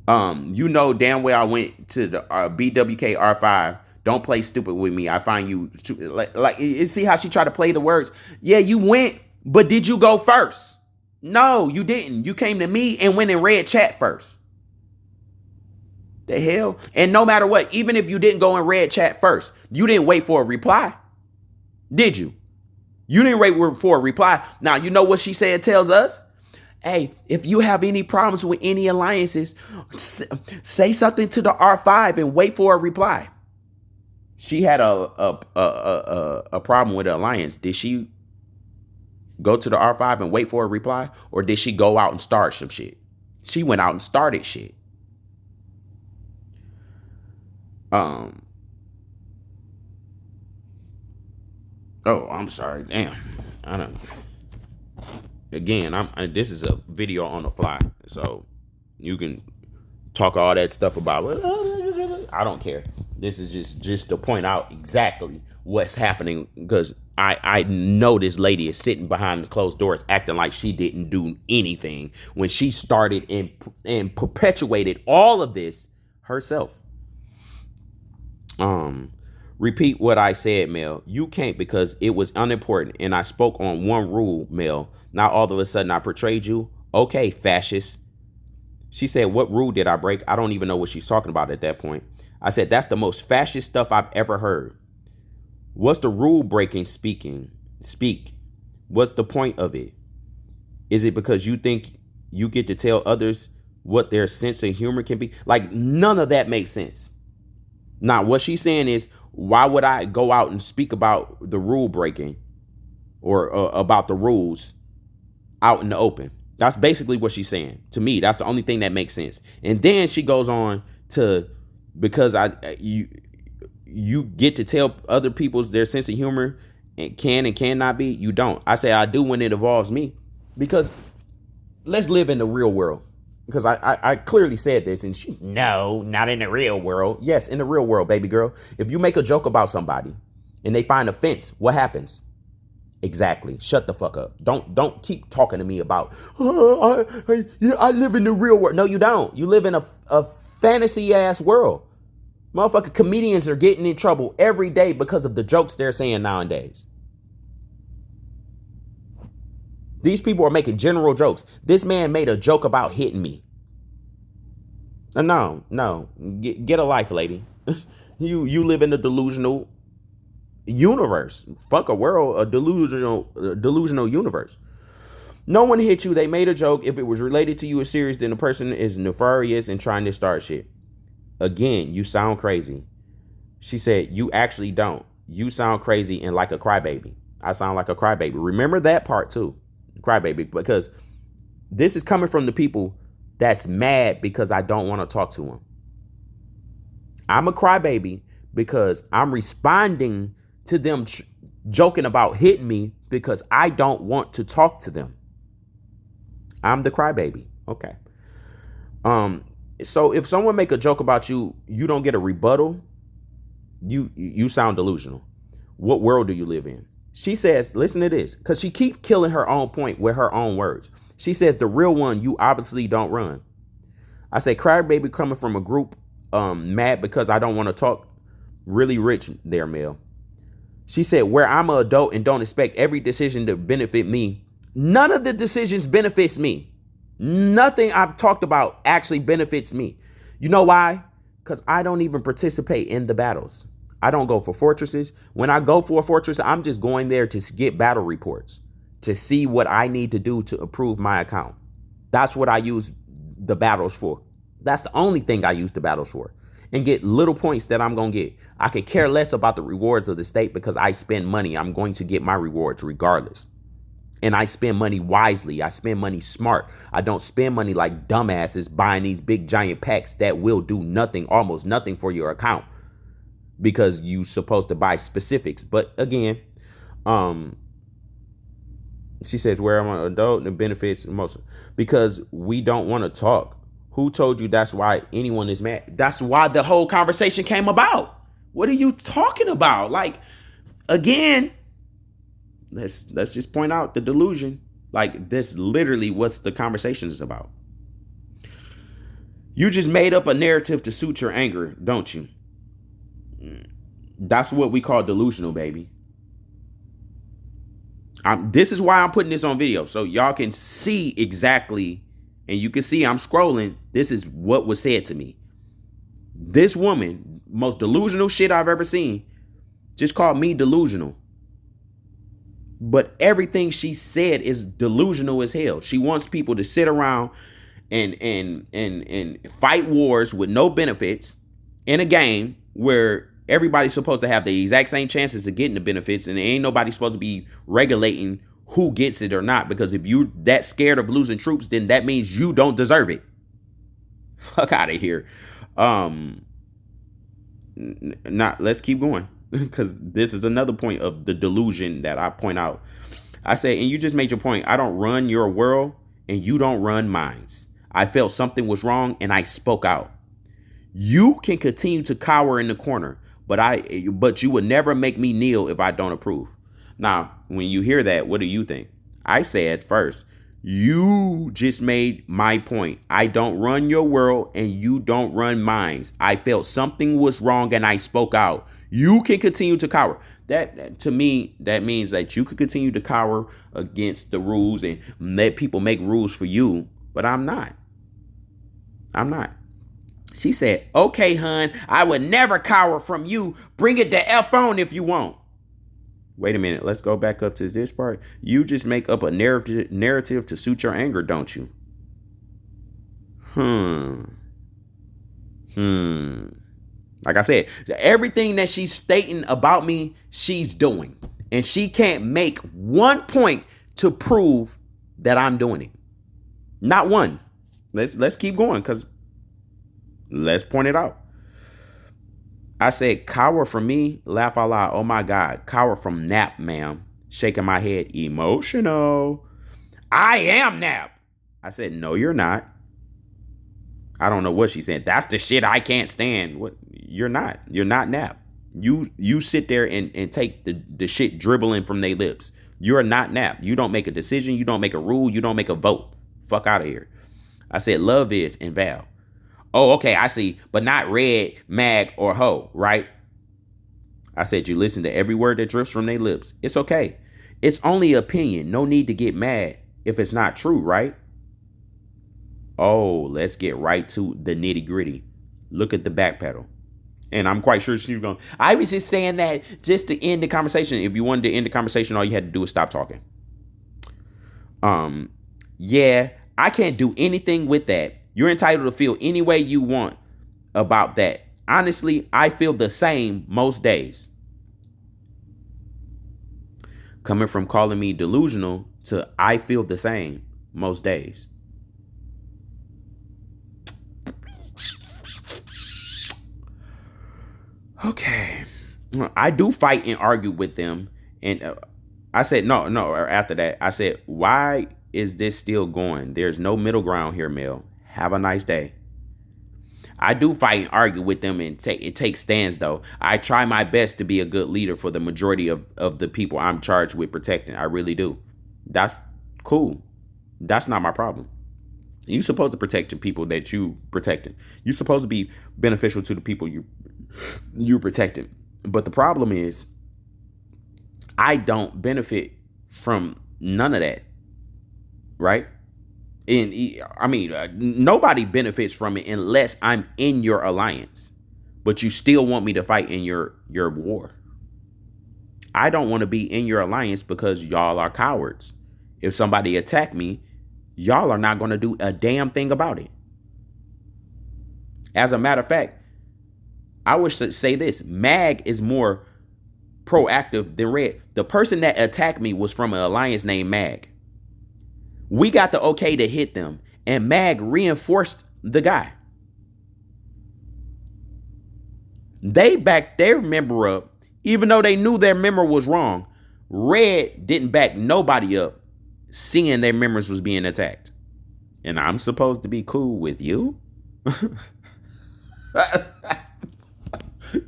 You know damn well I went to the BWK R5. Don't play stupid with me. I find you like you see how she tried to play the words. Yeah, you went, but did you go first? No, you didn't. You came to me and went in Red chat first. The hell? And no matter what, even if you didn't go in Red chat first, you didn't wait for a reply. Did you? You didn't wait for a reply. Now, you know what she said tells us? Hey, if you have any problems with any alliances, say something to the R5 and wait for a reply. She had a problem with the alliance. Did she go to the R5 and wait for a reply? Or did she go out and start some shit? She went out and started shit. Oh, I'm sorry. Damn. I don't. Again, this is a video on the fly, so you can talk all that stuff about. I don't care. This is just to point out exactly what's happening, because I know this lady is sitting behind the closed doors acting like she didn't do anything when she started and perpetuated all of this herself. Repeat what I said, Mel. You can't, because it was unimportant and I spoke on one rule, Mel. Now all of a sudden I portrayed you. Okay, fascist. She said, what rule did I break? I don't even know what she's talking about at that point. I said, that's the most fascist stuff I've ever heard. What's the rule breaking speak? What's the point of it? Is it because you think you get to tell others what their sense of humor can be? Like, none of that makes sense. Now, what she's saying is, why would I go out and speak about the rule breaking or about the rules out in the open? That's basically what she's saying. To me, that's the only thing that makes sense. And then she goes on to, because you get to tell other people's their sense of humor and can and cannot be. You don't. I say I do when it involves me, because let's live in the real world. Because I clearly said this, and she, no, not in the real world. Yes, in the real world, baby girl. If you make a joke about somebody and they find offense, what happens? Exactly. Shut the fuck up. Don't keep talking to me about, I live in the real world. No, you don't. You live in a fantasy ass world. Motherfucking comedians are getting in trouble every day because of the jokes they're saying nowadays. These people are making general jokes. This man made a joke about hitting me. No. Get a life, lady. You live in a delusional universe. Fuck a world, a delusional universe. No one hit you. They made a joke. If it was related to you or serious, then the person is nefarious and trying to start shit. Again, you sound crazy. She said, you actually don't. You sound crazy and like a crybaby. I sound like a crybaby. Remember that part too. Crybaby, because this is coming from the people that's mad because I don't want to talk to them. I'm a crybaby because I'm responding to them joking about hitting me because I don't want to talk to them. I'm the crybaby. Okay. So if someone make a joke about you, you don't get a rebuttal. You sound delusional. What world do you live in? She says, listen to this, because she keeps killing her own point with her own words. She says, the real one, you obviously don't run. I say, crybaby coming from a group mad because I don't want to talk. Really rich there, Mel. She said, where I'm an adult and don't expect every decision to benefit me. None of the decisions benefits me. Nothing I've talked about actually benefits me. You know why? Because I don't even participate in the battles. I don't go for fortresses. When I go for a fortress, I'm just going there to get battle reports, to see what I need to do to improve my account. That's what I use the battles for. That's the only thing I use the battles for. And get little points that I'm going to get. I could care less about the rewards of the state because I spend money. I'm going to get my rewards regardless. And I spend money wisely. I spend money smart. I don't spend money like dumbasses buying these big giant packs that will do nothing, almost nothing for your account, because you're supposed to buy specifics. But again, she says, where I'm an adult and it benefits most, because we don't want to talk. Who told you that's why anyone is mad? That's why the whole conversation came about. What are you talking about? Like, again, let's just point out the delusion. Like, this literally what the conversation is about. You just made up a narrative to suit your anger, don't you? That's what we call delusional, baby. This is why I'm putting this on video, so y'all can see exactly, and you can see I'm scrolling. This is what was said to me. This woman, most delusional shit I've ever seen, just called me delusional. But everything she said is delusional as hell. She wants people to sit around and fight wars with no benefits in a game where everybody's supposed to have the exact same chances of getting the benefits, and ain't nobody supposed to be regulating who gets it or not, because if you're that scared of losing troops, then that means you don't deserve it. Fuck out of here. Let's keep going, because this is another point of the delusion that I point out. I say, and you just made your point. I don't run your world and you don't run mine. I felt something was wrong and I spoke out. You can continue to cower in the corner, but you would never make me kneel if I don't approve. Now, when you hear that, what do you think? I said first, you just made my point. I don't run your world and you don't run mine. I felt something was wrong and I spoke out. You can continue to cower. That to me, that means that you could continue to cower against the rules and let people make rules for you, but I'm not. I'm not. She said, okay, hun, I would never cower from you. Bring it the F on if you want. Wait a minute. Let's go back up to this part. You just make up a narrative to suit your anger, don't you? Like I said, everything that she's stating about me, she's doing. And she can't make one point to prove that I'm doing it. Not one. Let's keep going because let's point it out. I said, cower from me, laugh out loud. Oh my God, cower from Nap, ma'am. Shaking my head, emotional. I am Nap. I said, no, you're not. I don't know what she said. That's the shit I can't stand. What? You're not. You're not Nap. You sit there and take the shit dribbling from their lips. You're not Nap. You don't make a decision. You don't make a rule. You don't make a vote. Fuck out of here. I said, love is and Val. Oh, okay, I see. But not red, mag, or hoe, right? I said, you listen to every word that drips from their lips. It's okay. It's only opinion. No need to get mad if it's not true, right? Oh, let's get right to the nitty gritty. Look at the back pedal. And I'm quite sure she's going, I was just saying that just to end the conversation. If you wanted to end the conversation, all you had to do was stop talking. Yeah, I can't do anything with that. You're entitled to feel any way you want about that. Honestly, I feel the same most days. Coming from calling me delusional to I feel the same most days. Okay. I do fight and argue with them. And I said, no, after that, I said, why is this still going? There's no middle ground here, Mel. Have a nice day. I do fight and argue with them and it takes stands, though. I try my best to be a good leader for the majority of the people I'm charged with protecting. I really do. That's cool. That's not my problem. You're supposed to protect the people that you protecting. You're supposed to be beneficial to the people you're protecting. But the problem is, I don't benefit from none of that, right? And I mean, nobody benefits from it unless I'm in your alliance. But you still want me to fight in your war. I don't want to be in your alliance because y'all are cowards. If somebody attack me, y'all are not going to do a damn thing about it. As a matter of fact, I wish to say this. Mag is more proactive than Red. The person that attacked me was from an alliance named Mag. We got the okay to hit them, and Mag reinforced the guy. They backed their member up, even though they knew their member was wrong. Red didn't back nobody up, seeing their members was being attacked. And I'm supposed to be cool with you?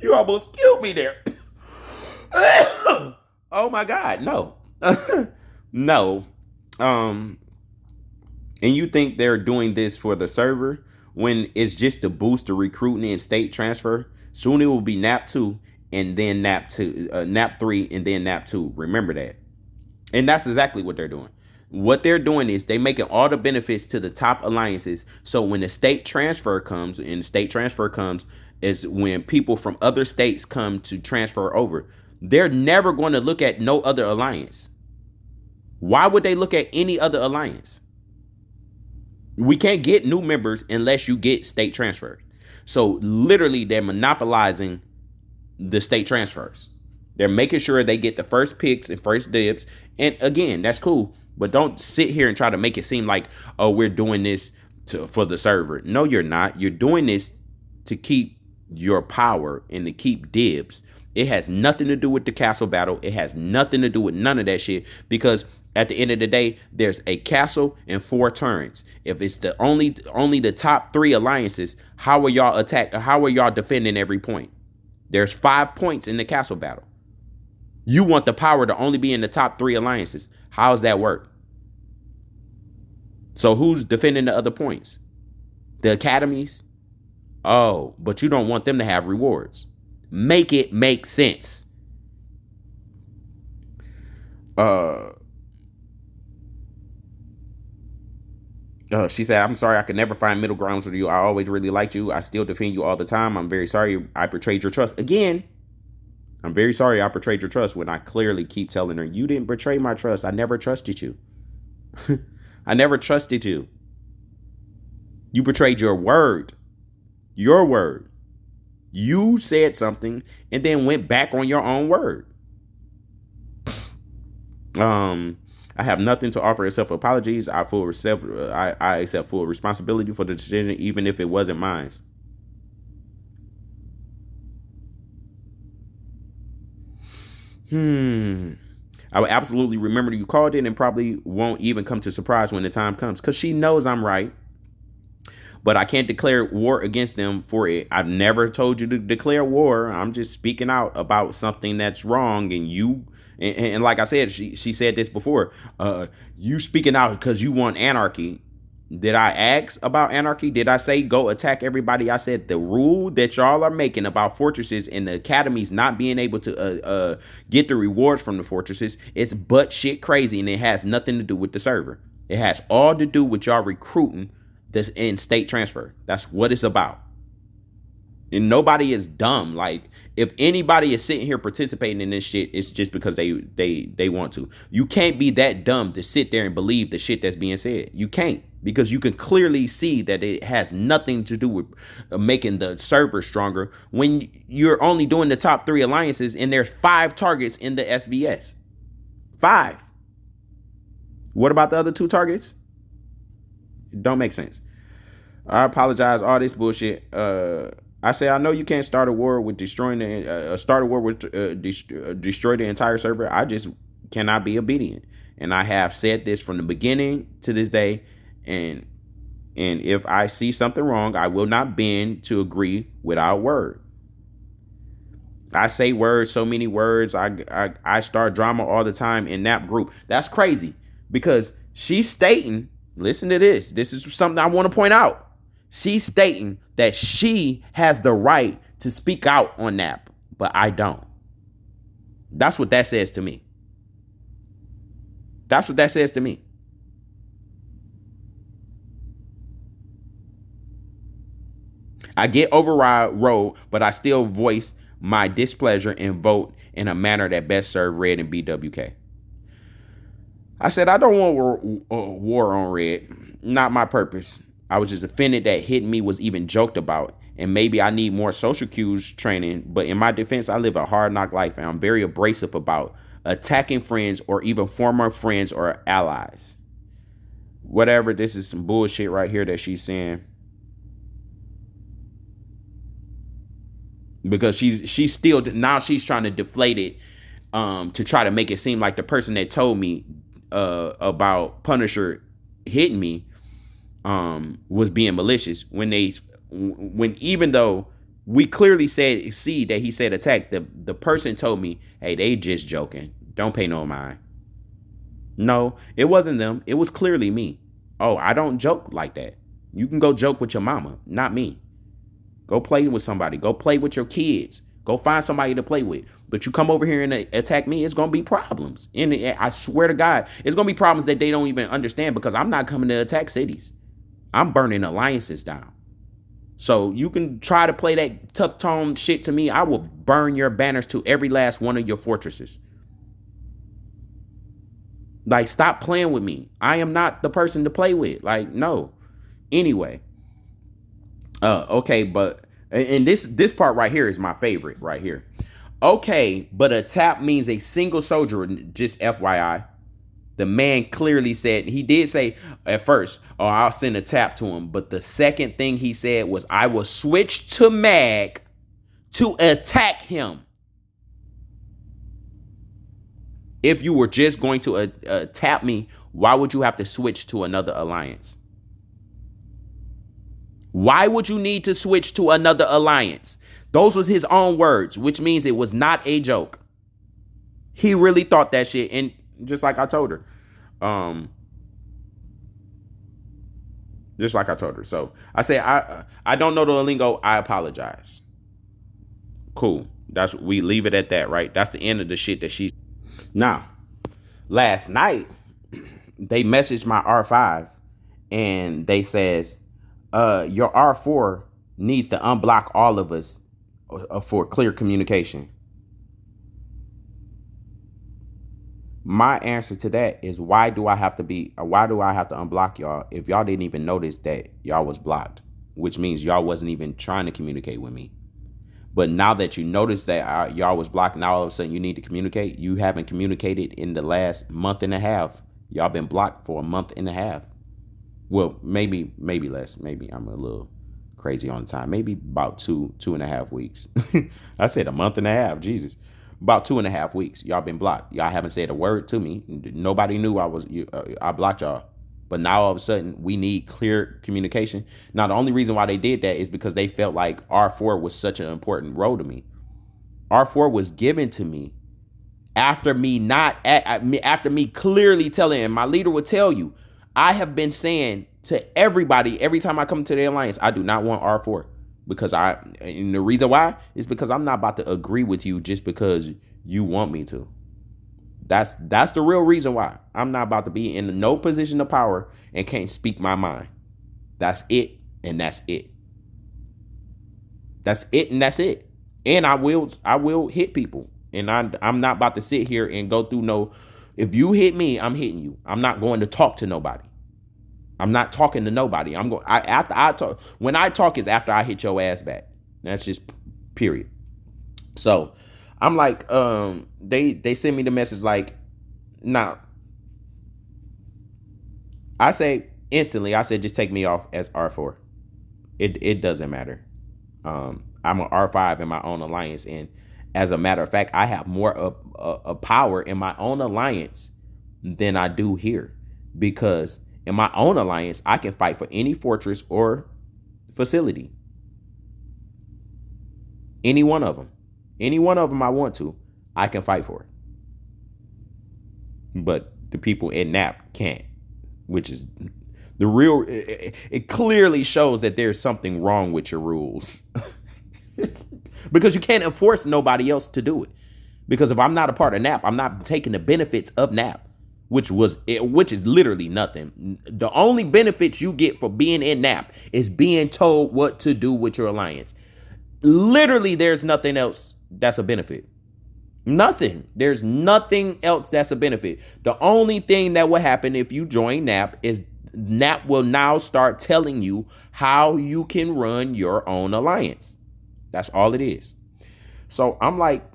You almost killed me there. Oh my God, no. No. And you think they're doing this for the server when it's just to boost the recruiting and state transfer? Soon it will be NAP 2 and then NAP 3 and then NAP 2. Remember that. And that's exactly what they're doing. What they're doing is they making all the benefits to the top alliances. So when the state transfer comes, and the state transfer comes is when people from other states come to transfer over. They're never going to look at no other alliance. Why would they look at any other alliance? We can't get new members unless you get state transfers. So literally they're monopolizing the state transfers. They're making sure they get the first picks and first dibs. And again, that's cool. But don't sit here and try to make it seem like, oh, we're doing this for the server. No, you're not. You're doing this to keep your power and to keep dibs. It has nothing to do with the castle battle. It has nothing to do with none of that shit. Because At the end of the day, there's a castle and 4 turns. If it's the only the top 3 alliances, how are y'all how are y'all defending every point? There's 5 points in the castle battle. You want the power to only be in the top 3 alliances. How does that work? So who's defending the other points? The academies? Oh, but you don't want them to have rewards. Make it make sense. She said, I'm sorry I could never find middle grounds with you. I always really liked you. I still defend you all the time. I'm very sorry I betrayed your trust. Again, I'm very sorry I betrayed your trust when I clearly keep telling her, you didn't betray my trust. I never trusted you. I never trusted you. You betrayed your word. Your word. You said something and then went back on your own word. I have nothing to offer except for apologies. I accept full responsibility for the decision, even if it wasn't mine. I would absolutely remember you called in and probably won't even come to surprise when the time comes, because she knows I'm right. But I can't declare war against them for it. I've never told you to declare war. I'm just speaking out about something that's wrong. And you, and like I said, she said this before. You speaking out because you want anarchy. Did I ask about anarchy? Did I say go attack everybody? I said the rule that y'all are making about fortresses and the academies not being able to get the rewards from the fortresses is butt shit crazy, and it has nothing to do with the server. It has all to do with y'all recruiting this in state transfer. That's what it's about. And nobody is dumb. Like, if anybody is sitting here participating in this shit, it's just because they want to. You can't be that dumb to sit there and believe the shit that's being said. You can't, because you can clearly see that it has nothing to do with making the server stronger when you're only doing the top 3 alliances and there's 5 targets in the SVS. 5. What about the other 2 targets? It don't make sense. I apologize. All this bullshit. I say I know you can't start a war with destroy the entire server. I just cannot be obedient, and I have said this from the beginning to this day. And if I see something wrong, I will not bend to agree without word. I say words, so many words. I start drama all the time in that group. That's crazy, because she's stating. Listen to this. This is something I want to point out. She's stating that she has the right to speak out on NAP, but I don't. That's what that says to me. That's what that says to me. I get overrode, but I still voice my displeasure and vote in a manner that best serve Red and BWK. I said, I don't want war on Red. Not my purpose. I was just offended that hitting me was even joked about. And maybe I need more social cues training. But in my defense, I live a hard knock life, and I'm very abrasive about attacking friends or even former friends or allies. Whatever, this is some bullshit right here that she's saying. Because she's still, now she's trying to deflate it to try to make it seem like the person that told me about Punisher hitting me was being malicious, when even though we clearly see that he said attack, the person told me, hey, they just joking, don't pay no mind. No, it wasn't them. It was clearly me. Oh, I don't joke like that. You can go joke with your mama, not me. Go play with somebody. Go play with your kids. Go find somebody to play with. But you come over here and attack me, it's going to be problems. And I swear to God, it's going to be problems that they don't even understand, because I'm not coming to attack cities. I'm burning alliances down. So you can try to play that tough tone shit to me. I will burn your banners to every last one of your fortresses. Like, stop playing with me. I am not the person to play with. Like, no. Anyway. Okay, but and this part right here is my favorite right here. Okay, but a tap means a single soldier, just FYI. The man clearly said, he did say at first, oh, I'll send a tap to him. But the second thing he said was, I will switch to mag to attack him. If you were just going to tap me, why would you have to switch to another alliance? Why would you need to switch to another alliance? Those was his own words, which means it was not a joke. He really thought that shit. And just like I told her, um, just like I told her. So I say, I don't know the lingo. I apologize. Cool. We leave it at that, right? That's the end of the shit that she. Now, last night they messaged my R5 and they says, your R4 needs to unblock all of us for clear communication. My answer to that is, why do I have to unblock y'all if y'all didn't even notice that y'all was blocked, which means y'all wasn't even trying to communicate with me. But now that you notice that y'all was blocked, now all of a sudden you need to communicate. You haven't communicated in the last month and a half. Y'all been blocked for a month and a half. Well, maybe less. Maybe I'm a little crazy on time. Maybe about 2.5 weeks. I said a month and a half. Jesus. About 2.5 weeks. Y'all been blocked. Y'all haven't said a word to me. Nobody knew I blocked y'all. But now all of a sudden we need clear communication. Now the only reason why they did that is because they felt like R4 was such an important role to me. R4 was given to me after me clearly telling, and my leader would tell you, I have been saying to everybody every time I come to the alliance, I do not want R4 and the reason why is because I'm not about to agree with you just because you want me to. That's the real reason why. I'm not about to be in no position of power and can't speak my mind. That's it, and that's it. That's it, and that's it. And I will hit people. And I'm not about to sit here and go through no. If you hit me, I'm hitting you. I'm not going to talk to nobody. I'm not talking to nobody. After I talk. When I talk is after I hit your ass back. That's just period. So I'm like, they send me the message like, nah. I say instantly, I said, just take me off as R4. It doesn't matter. I'm an R5 in my own alliance, and as a matter of fact, I have more of power in my own alliance than I do here, because in my own alliance, I can fight for any fortress or facility. Any one of them I want to, I can fight for. But the people in NAP can't, which is the real. It clearly shows that there's something wrong with your rules. Because you can't enforce nobody else to do it. Because if I'm not a part of NAP, I'm not taking the benefits of NAP, which is literally nothing. The only benefits you get for being in NAP is being told what to do with your alliance. Literally, there's nothing else that's a benefit. Nothing. There's nothing else that's a benefit. The only thing that will happen if you join NAP is NAP will now start telling you how you can run your own alliance. That's all it is. So I'm like,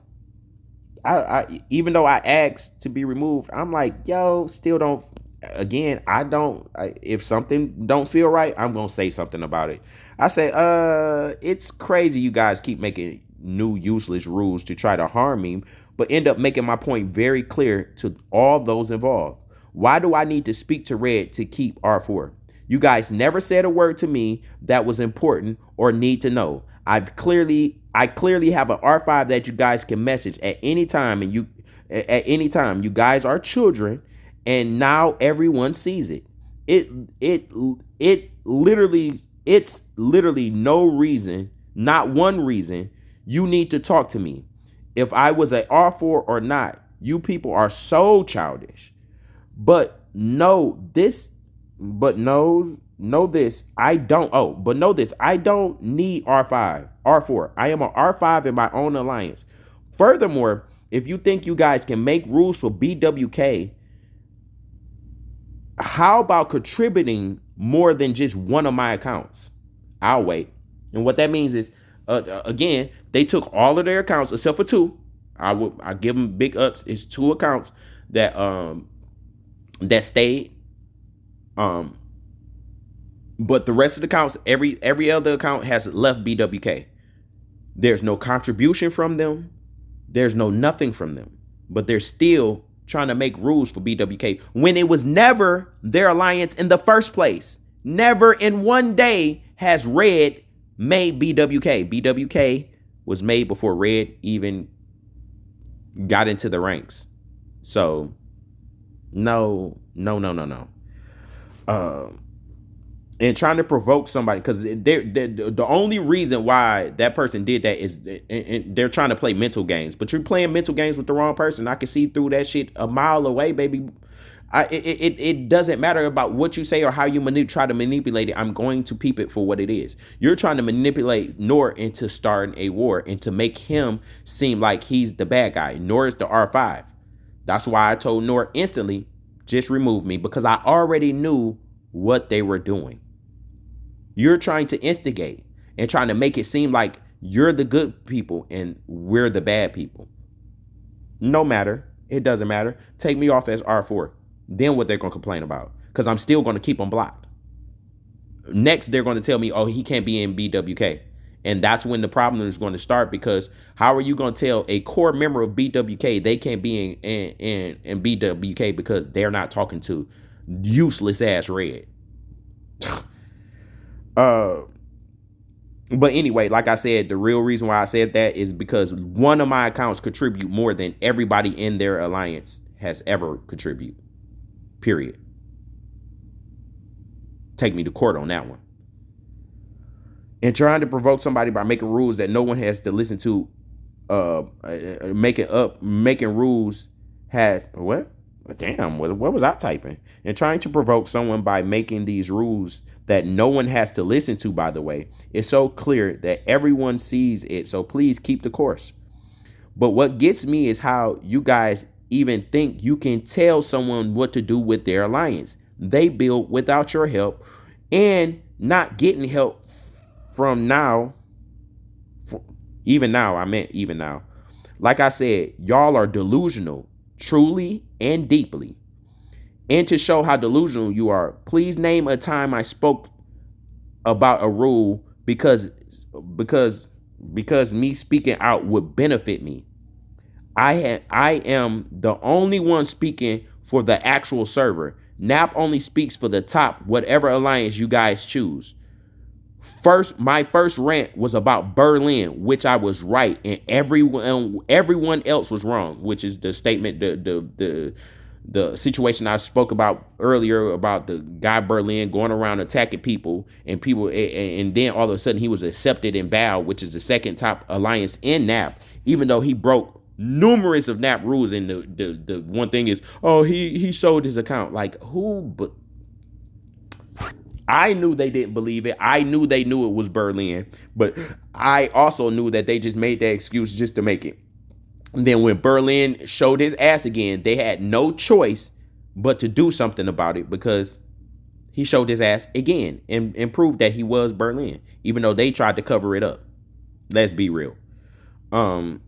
I even though I asked to be removed, I'm like, yo, still don't. Again, if something don't feel right, I'm gonna say something about it. I say, it's crazy you guys keep making new useless rules to try to harm me, but end up making my point very clear to all those involved. Why do I need to speak to Red to keep R4? You guys never said a word to me that was important or need to know. I clearly have an R5 that you guys can message at any time, and you guys are children, and now everyone sees it. It's literally no reason, not one reason you need to talk to me. If I was an R4 or not, you people are so childish. But know this, I don't need R4. I am an R5 in my own alliance. Furthermore, if you think you guys can make rules for BWK, how about contributing more than just one of my accounts? I'll wait. And what that means is, again, they took all of their accounts except for two. I give them big ups. It's 2 accounts that stayed. But the rest of the accounts, every other account has left BWK. There's no contribution from them. There's no nothing from them. But they're still trying to make rules for BWK when it was never their alliance in the first place. Never in one day has Red made BWK. BWK was made before Red even got into the ranks. So no. And trying to provoke somebody, because the only reason why that person did that is they're trying to play mental games. But you're playing mental games with the wrong person. I can see through that shit a mile away, baby. It doesn't matter about what you say or how you try to manipulate it. I'm going to peep it for what it is. You're trying to manipulate Noor into starting a war and to make him seem like he's the bad guy. Noor is the R5. That's why I told Noor instantly, just remove me, because I already knew what they were doing. You're trying to instigate and trying to make it seem like you're the good people and we're the bad people. No matter. It doesn't matter. Take me off as R4. Then what they're going to complain about? Because I'm still going to keep them blocked. Next, they're going to tell me, oh, he can't be in BWK. And that's when the problem is going to start, because how are you going to tell a core member of BWK they can't be in BWK because they're not talking to useless ass Red? But anyway, like I said, the real reason why I said that is because one of my accounts contribute more than everybody in their alliance has ever contributed. Period. Take me to court on that one. And trying to provoke somebody by making rules that no one has to listen to, making rules has what? Damn, what was I typing? And trying to provoke someone by making these rules that no one has to listen to, by the way, it's so clear that everyone sees it. So please keep the course. But what gets me is how you guys even think you can tell someone what to do with their alliance. They build without your help and not getting help from now. Even now. Like I said, y'all are delusional, truly and deeply. And to show how delusional you are, please name a time I spoke about a rule because me speaking out would benefit me. I am the only one speaking for the actual server. Nap only speaks for the top, whatever alliance you guys choose. My first rant was about Berlin, which I was right, and everyone else was wrong, which is the statement, the situation I spoke about earlier about the guy Berlin going around attacking people, and then all of a sudden he was accepted in Val, which is the second top alliance in NAP, even though he broke numerous of NAP rules. And the one thing is, oh, he sold his account. Like, who? But I knew they didn't believe it. I knew they knew it was Berlin, but I also knew that they just made that excuse just to make it. And then when Berlin showed his ass again, they had no choice but to do something about it, because he showed his ass again and proved that he was Berlin, even though they tried to cover it up. Let's be real. My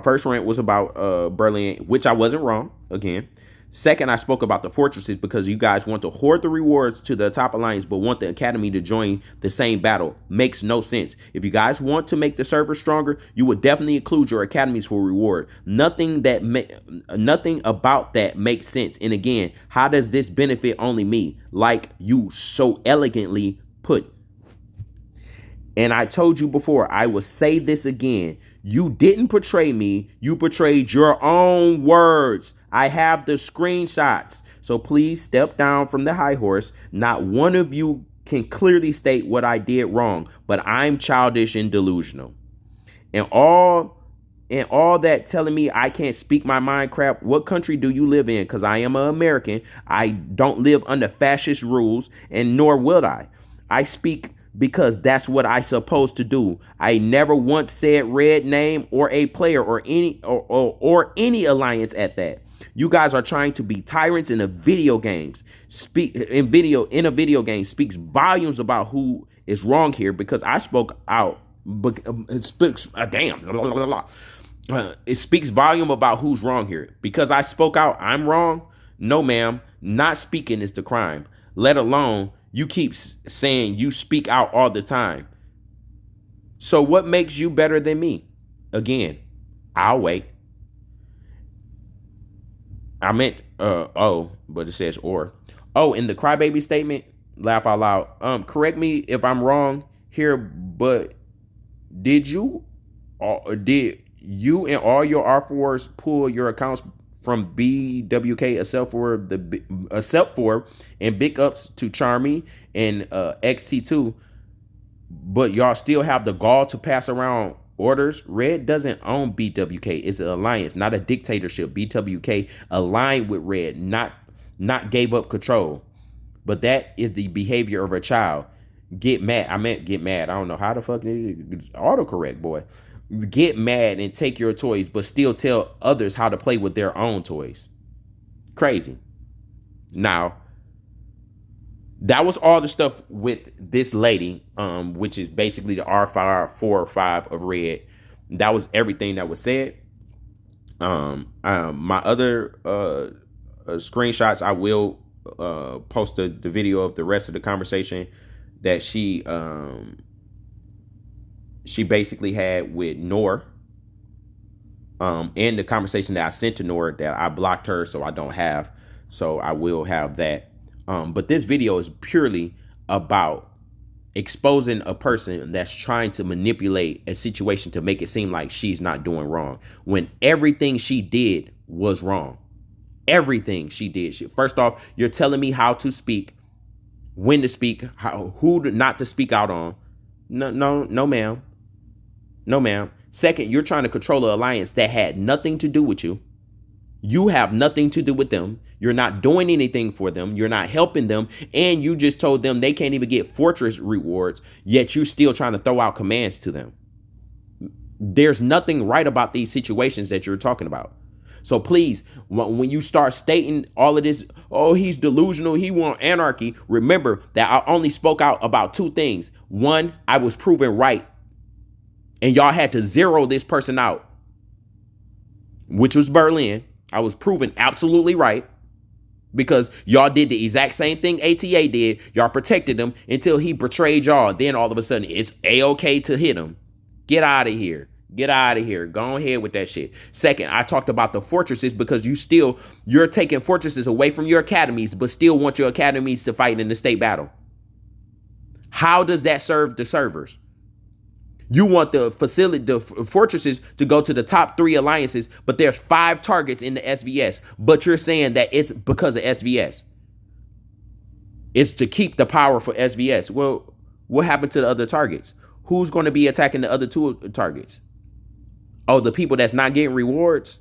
first rant was about Berlin, which I wasn't wrong again. Second, I spoke about the fortresses because you guys want to hoard the rewards to the top alliance, but want the academy to join the same battle. Makes no sense. If you guys want to make the server stronger, you would definitely include your academies for reward. Nothing about that makes sense. And again, how does this benefit only me? Like you so elegantly put. And I told you before, I will say this again. You didn't portray me. You portrayed your own words. I have the screenshots. So please step down from the high horse. Not one of you can clearly state what I did wrong, but I'm childish and delusional. And all that telling me I can't speak my mind crap. What country do you live in? Because I am an American. I don't live under fascist rules, and nor will I. I speak because that's what I supposed to do. I never once said Red name or a player or any alliance at that. You guys are trying to be tyrants in a video games. In a video game speaks volumes about who is wrong here, because I spoke out. It speaks it speaks volume about who's wrong here. Because I spoke out, I'm wrong. No, ma'am. Not speaking is the crime. Let alone you keep saying you speak out all the time. So what makes you better than me? Again, I'll wait. I meant oh, but it says or. Oh, in the crybaby statement, laugh out loud. Correct me if I'm wrong here, but did you did you and all your R4s pull your accounts from BWK except for and big ups to Charmy and XT2, but y'all still have the gall to pass around orders? Red doesn't own BWK. It's an alliance, not a dictatorship. BWK aligned with Red, not gave up control. But that is the behavior of a child. Get mad. I meant get mad. I don't know how the fuck autocorrect, boy. Get mad and take your toys, but still tell others how to play with their own toys. Crazy. Now, that was all the stuff with this lady, which is basically the R5, 4 or 5 of Red. That was everything that was said. My other screenshots, I will post the video of the rest of the conversation that she basically had with Noor, and the conversation that I sent to Noor that I blocked her, so I don't have. So I will have that. But this video is purely about exposing a person that's trying to manipulate a situation to make it seem like she's not doing wrong when everything she did was wrong. Everything she did. First off, you're telling me how to speak, when to speak, who not to speak out on. No, ma'am. No, ma'am. Second, you're trying to control an alliance that had nothing to do with you. You have nothing to do with them. You're not doing anything for them. You're not helping them. And you just told them they can't even get fortress rewards, yet you're still trying to throw out commands to them. There's nothing right about these situations that you're talking about. So please, when you start stating all of this, oh, he's delusional, he want anarchy, remember that I only spoke out about 2 things. One, I was proven right. And y'all had to zero this person out, which was Berlin. I was proven absolutely right because y'all did the exact same thing ATA did. Y'all protected him until he betrayed y'all. Then all of a sudden it's A-okay to hit him. Get out of here. Get out of here. Go ahead with that shit. Second, I talked about the fortresses because you're taking fortresses away from your academies, but still want your academies to fight in the state battle. How does that serve the servers? You want the fortresses to go to the top 3 alliances, but there's 5 targets in the SVS. But you're saying that it's because of SVS. It's to keep the power for SVS. Well, what happened to the other targets? Who's going to be attacking the other 2 targets? Oh, the people that's not getting rewards?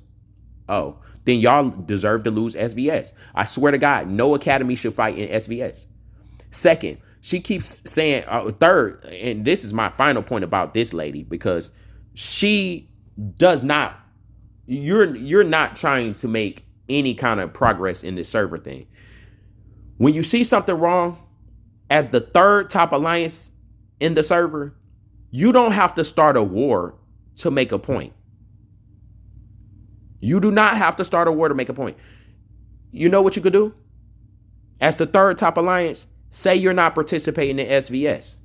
Oh, then y'all deserve to lose SVS. I swear to God, no academy should fight in SVS. Second, she keeps saying, third, and this is my final point about this lady, because she does not, you're not trying to make any kind of progress in this server thing. When you see something wrong, as the 3rd top alliance in the server, you don't have to start a war to make a point. You do not have to start a war to make a point. You know what you could do? As the 3rd top alliance, say you're not participating in SVS.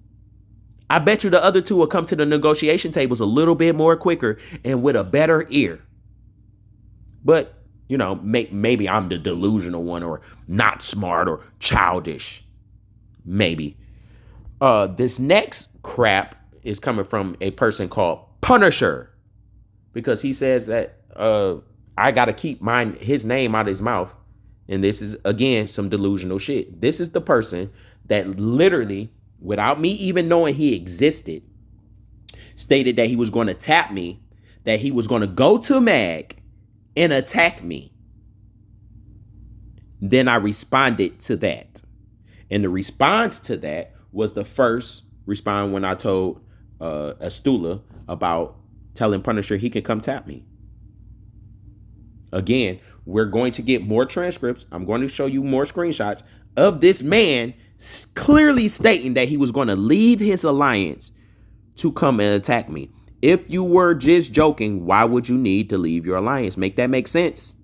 I bet you the other 2 will come to the negotiation tables a little bit more quicker and with a better ear. But, you know, maybe I'm the delusional one or not smart or childish. Maybe. This next crap is coming from a person called Punisher, because he says that I got to keep his name out of his mouth. And this is, again, some delusional shit. This is the person that literally, without me even knowing he existed, stated that he was going to tap me, that he was going to go to Mag and attack me. Then I responded to that. And the response to that was the first response when I told Astula about telling Punisher he can come tap me. Again, we're going to get more transcripts. I'm going to show you more screenshots of this man clearly stating that he was going to leave his alliance to come and attack me. If you were just joking, why would you need to leave your alliance? Make that make sense.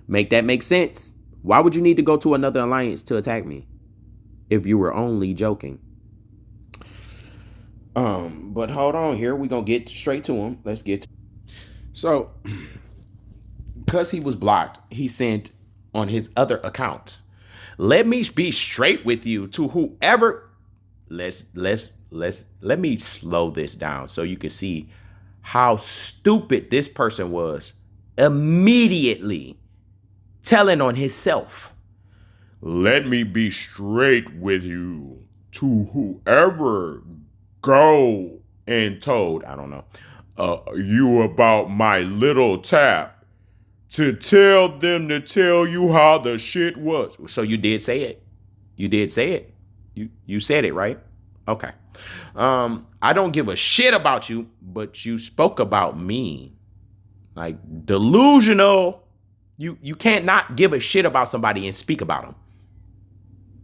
Make that make sense. Why would you need to go to another alliance to attack me if you were only joking? But hold on here. We're going to get straight to him. Let's get to. So because he was blocked, he sent on his other account. Let me be straight with you to whoever. Let me slow this down so you can see how stupid this person was. Immediately telling on himself. Let me be straight with you to whoever go and told, I don't know, you about my little tap to tell them to tell you how the shit was. So you did say it. You did say it. You said it, right? Okay. I don't give a shit about you, but you spoke about me. Like delusional. You can't not give a shit about somebody and speak about them.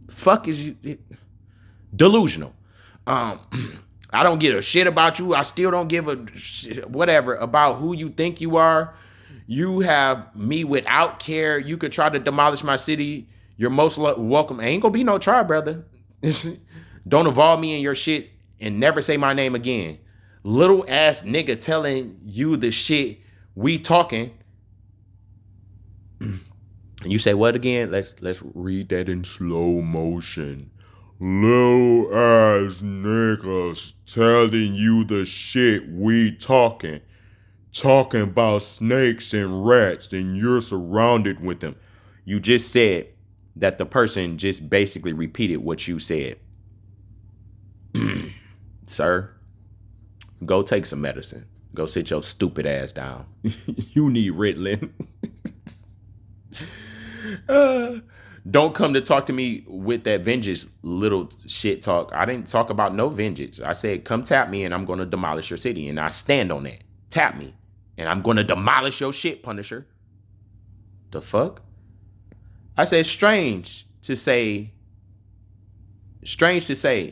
Fuck is you delusional. I don't give a shit about you. I still don't give a shit, whatever about who you think you are. You have me without care. You could try to demolish my city. You're most welcome. Ain't gonna be no try, brother. Don't involve me in your shit and never say my name again. Little ass nigga telling you the shit we talking. And you say what again? Let's read that in slow motion. Little ass niggas telling you the shit we talking about snakes and rats, and you're surrounded with them. You just said that the person just basically repeated what you said. Sir, go take some medicine. Go sit your stupid ass down. You need Ritalin. Don't come to talk to me with that vengeance little shit talk. I didn't talk about no vengeance. I said, come tap me and I'm going to demolish your city. And I stand on that. Tap me. And I'm going to demolish your shit, Punisher. The fuck? I said, strange to say,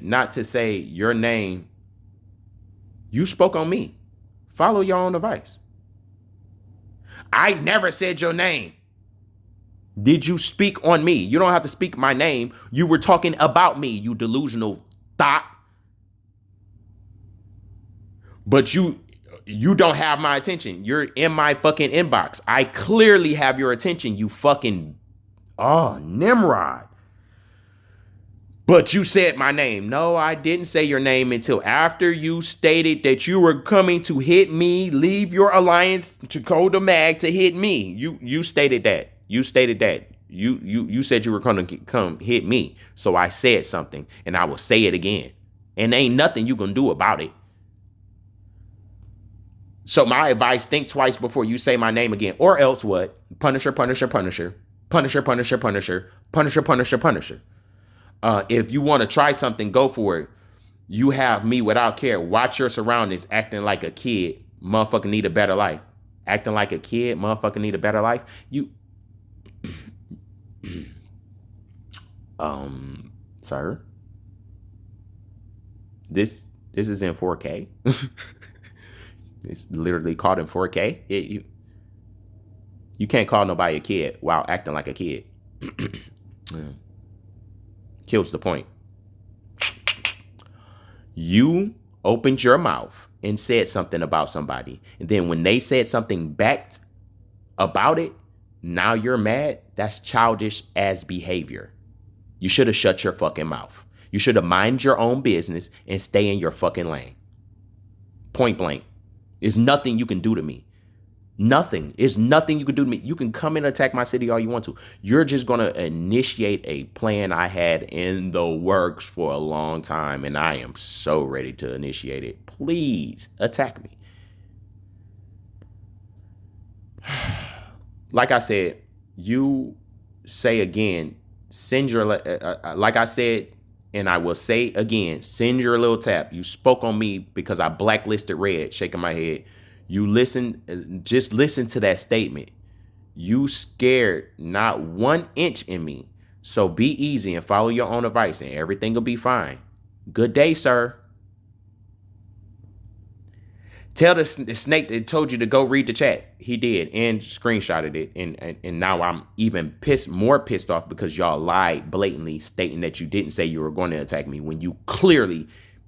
not to say your name. You spoke on me. Follow your own advice. I never said your name. Did you speak on me? You don't have to speak my name. You were talking about me, you delusional thought. But you don't have my attention. You're in my fucking inbox. I clearly have your attention, you fucking, Nimrod. But you said my name. No, I didn't say your name until after you stated that you were coming to hit me, leave your alliance to go to Mag to hit me. You stated that. You stated that. You said you were going to come hit me. So I said something and I will say it again. And ain't nothing you can do about it. So my advice, think twice before you say my name again. Or else what? Punisher, Punisher, Punisher. Punisher, Punisher, Punisher. Punisher, Punisher, Punisher. If you want to try something, go for it. You have me without care. Watch your surroundings, acting like a kid. Motherfucker need a better life. Acting like a kid, motherfucker need a better life. You sir, this is in 4K. It's literally caught in 4K. You can't call nobody a kid while acting like a kid. Kills the point. You opened your mouth and said something about somebody, and then when they said something back about it, now you're mad. That's childish ass behavior. You should have shut your fucking mouth. You should have mind your own business and stay in your fucking lane. Point blank. There's nothing you can do to me. Nothing. There's nothing you can do to me. You can come and attack my city all you want to. You're just going to initiate a plan I had in the works for a long time, and I am so ready to initiate it. Please attack me. Like I said, you say again, send your, like I said, and I will say again, send your little tap. You spoke on me because I blacklisted Red, shaking my head. You listen, just listen to that statement. You scared not 1 inch in me. So be easy and follow your own advice and everything will be fine. Good day, sir. Tell the snake that told you to go read the chat. He did and screenshotted it. And now I'm even more pissed off because y'all lied blatantly stating that you didn't say you were going to attack me when you clearly,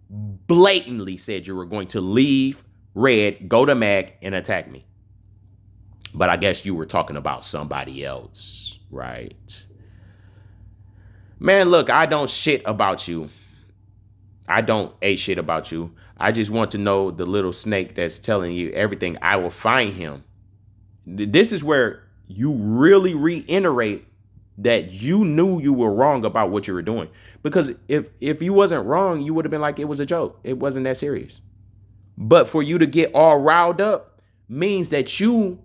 blatantly said you were going to leave Red, go to Mag, and attack me. But I guess you were talking about somebody else, right? Man, look, I don't shit about you. I don't a shit about you. I just want to know the little snake that's telling you everything. I will find him. This is where you really reiterate that you knew you were wrong about what you were doing. Because if you wasn't wrong, you would have been like, it was a joke. It wasn't that serious. But for you to get all riled up means that you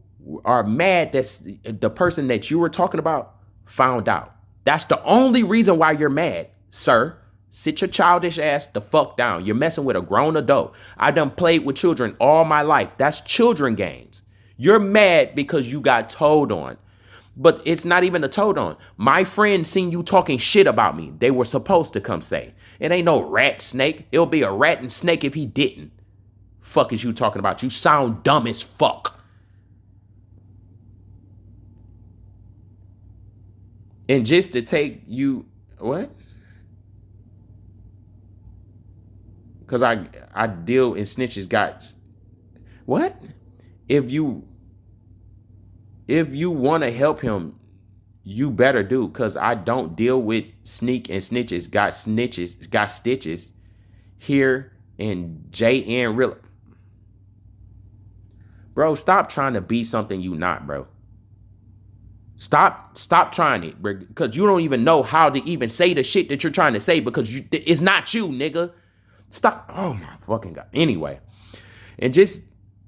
are mad that the person that you were talking about found out. That's the only reason why you're mad, sir. Sit your childish ass the fuck down. You're messing with a grown adult. I done played with children all my life. That's children games. You're mad because you got told on. But it's not even a told on. My friend seen you talking shit about me. They were supposed to come say. It ain't no rat snake. It'll be a rat and snake if he didn't. Fuck is you talking about? You sound dumb as fuck. And just to take you, what? Because I deal in snitches guys. What? If you want to help him, you better do. Because I don't deal with sneak and snitches. Got stitches here in JN real. Bro, stop trying to be something you not, bro. Stop trying it, bro, because you don't even know how to even say the shit that you're trying to say because it's not you, nigga. Stop. Oh my fucking God. Anyway, and just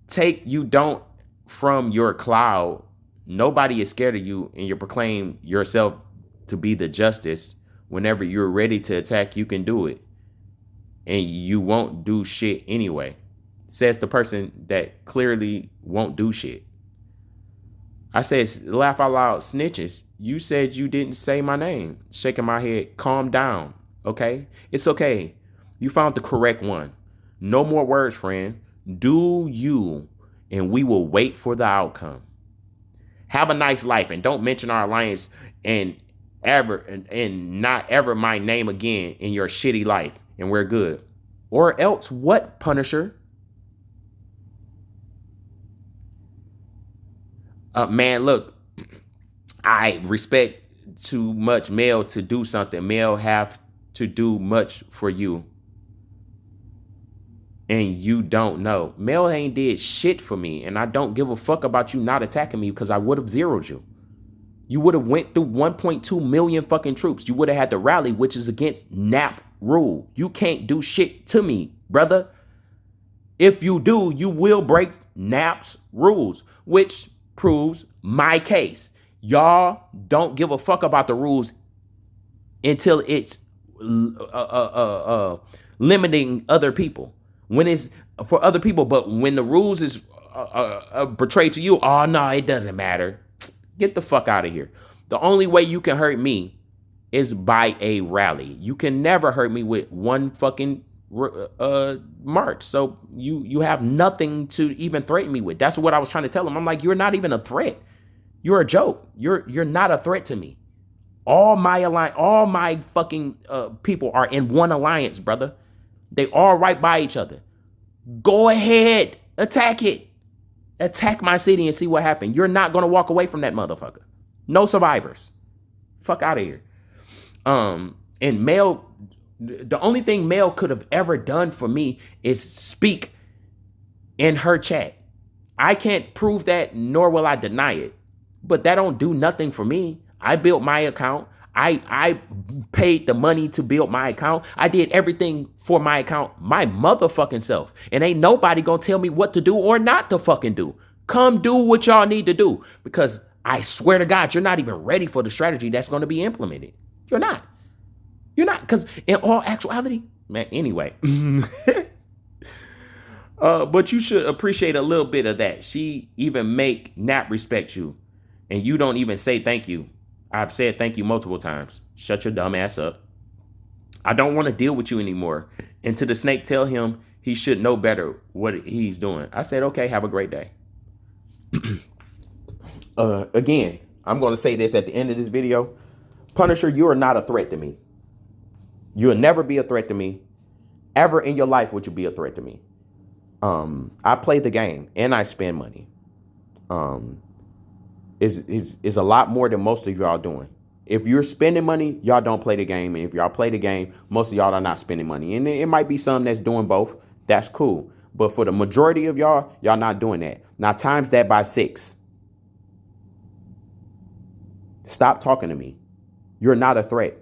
take you don't from your cloud. Nobody is scared of you, and you proclaim yourself to be the justice. Whenever you're ready to attack, you can do it, and you won't do shit anyway. Says the person that clearly won't do shit. I said, laugh out loud, snitches. You said you didn't say my name. Shaking my head, calm down, okay? It's okay. You found the correct one. No more words, friend. Do you, and we will wait for the outcome. Have a nice life, and don't mention our alliance and not ever my name again in your shitty life, and we're good. Or else what, Punisher? Man, look, I respect too much Mel to do something. Mel have to do much for you. And you don't know. Mel ain't did shit for me. And I don't give a fuck about you not attacking me because I would have zeroed you. You would have went through 1.2 million fucking troops. You would have had to rally, which is against NAP rule. You can't do shit to me, brother. If you do, you will break NAP's rules, which proves my case. Y'all don't give a fuck about the rules until it's limiting other people. When it's for other people, but when the rules is portrayed to you, oh no, it doesn't matter. Get the fuck out of here. The only way you can hurt me is by a rally. You can never hurt me with one fucking march. So you have nothing to even threaten me with. That's what I was trying to tell him. I'm like, you're not even a threat. You're a joke. You're not a threat to me. All my fucking people are in one alliance, brother. They all right by each other. Go ahead, attack it. Attack my city and see what happened. You're not gonna walk away from that motherfucker. No survivors. Fuck out of here. And Mel, the only thing Mel could have ever done for me is speak in her chat. I can't prove that, nor will I deny it. But that don't do nothing for me. I built my account. I paid the money to build my account. I did everything for my account, my motherfucking self. And ain't nobody gonna tell me what to do or not to fucking do. Come do what y'all need to do. Because I swear to God, you're not even ready for the strategy that's gonna be implemented. You're not. You're not. Because in all actuality, man, anyway. But you should appreciate a little bit of that. She even make Nat respect you. And you don't even say thank you. I've said thank you multiple times. Shut your dumb ass up. I don't want to deal with you anymore. And to the snake, tell him he should know better what he's doing. I said, okay, have a great day. Again, I'm going to say this at the end of this video. Punisher, you are not a threat to me. You'll never be a threat to me. Ever in your life would you be a threat to me. I play the game and I spend money. is a lot more than most of y'all doing. If you're spending money, y'all don't play the game. And if y'all play the game, most of y'all are not spending money. And it might be some that's doing both. That's cool. But for the majority of y'all not doing that. Now times that by 6. Stop talking to me. You're not a threat.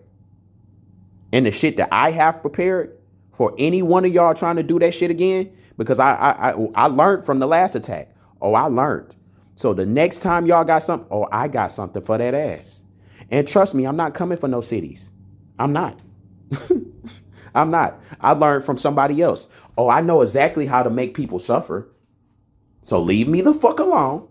And the shit that I have prepared for any one of y'all trying to do that shit again, because I learned from the last attack. Oh, I learned. So the next time y'all got something, oh, I got something for that ass. And trust me, I'm not coming for no cities. I'm not. I'm not. I learned from somebody else. Oh, I know exactly how to make people suffer. So leave me the fuck alone.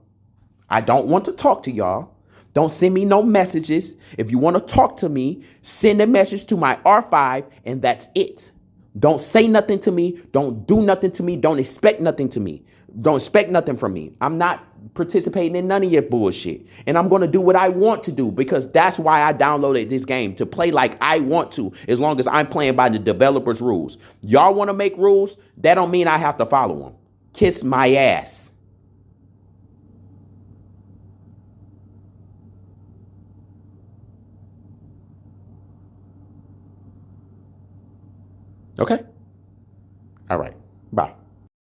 I don't want to talk to y'all. Don't send me no messages. If you want to talk to me, send a message to my R5 and that's it. Don't say nothing to me. Don't do nothing to me. Don't expect nothing to me. Don't expect nothing from me. I'm not participating in none of your bullshit. And I'm going to do what I want to do because that's why I downloaded this game, to play like I want to, as long as I'm playing by the developer's rules. Y'all want to make rules? That don't mean I have to follow them. Kiss my ass. Okay? All right. Bye.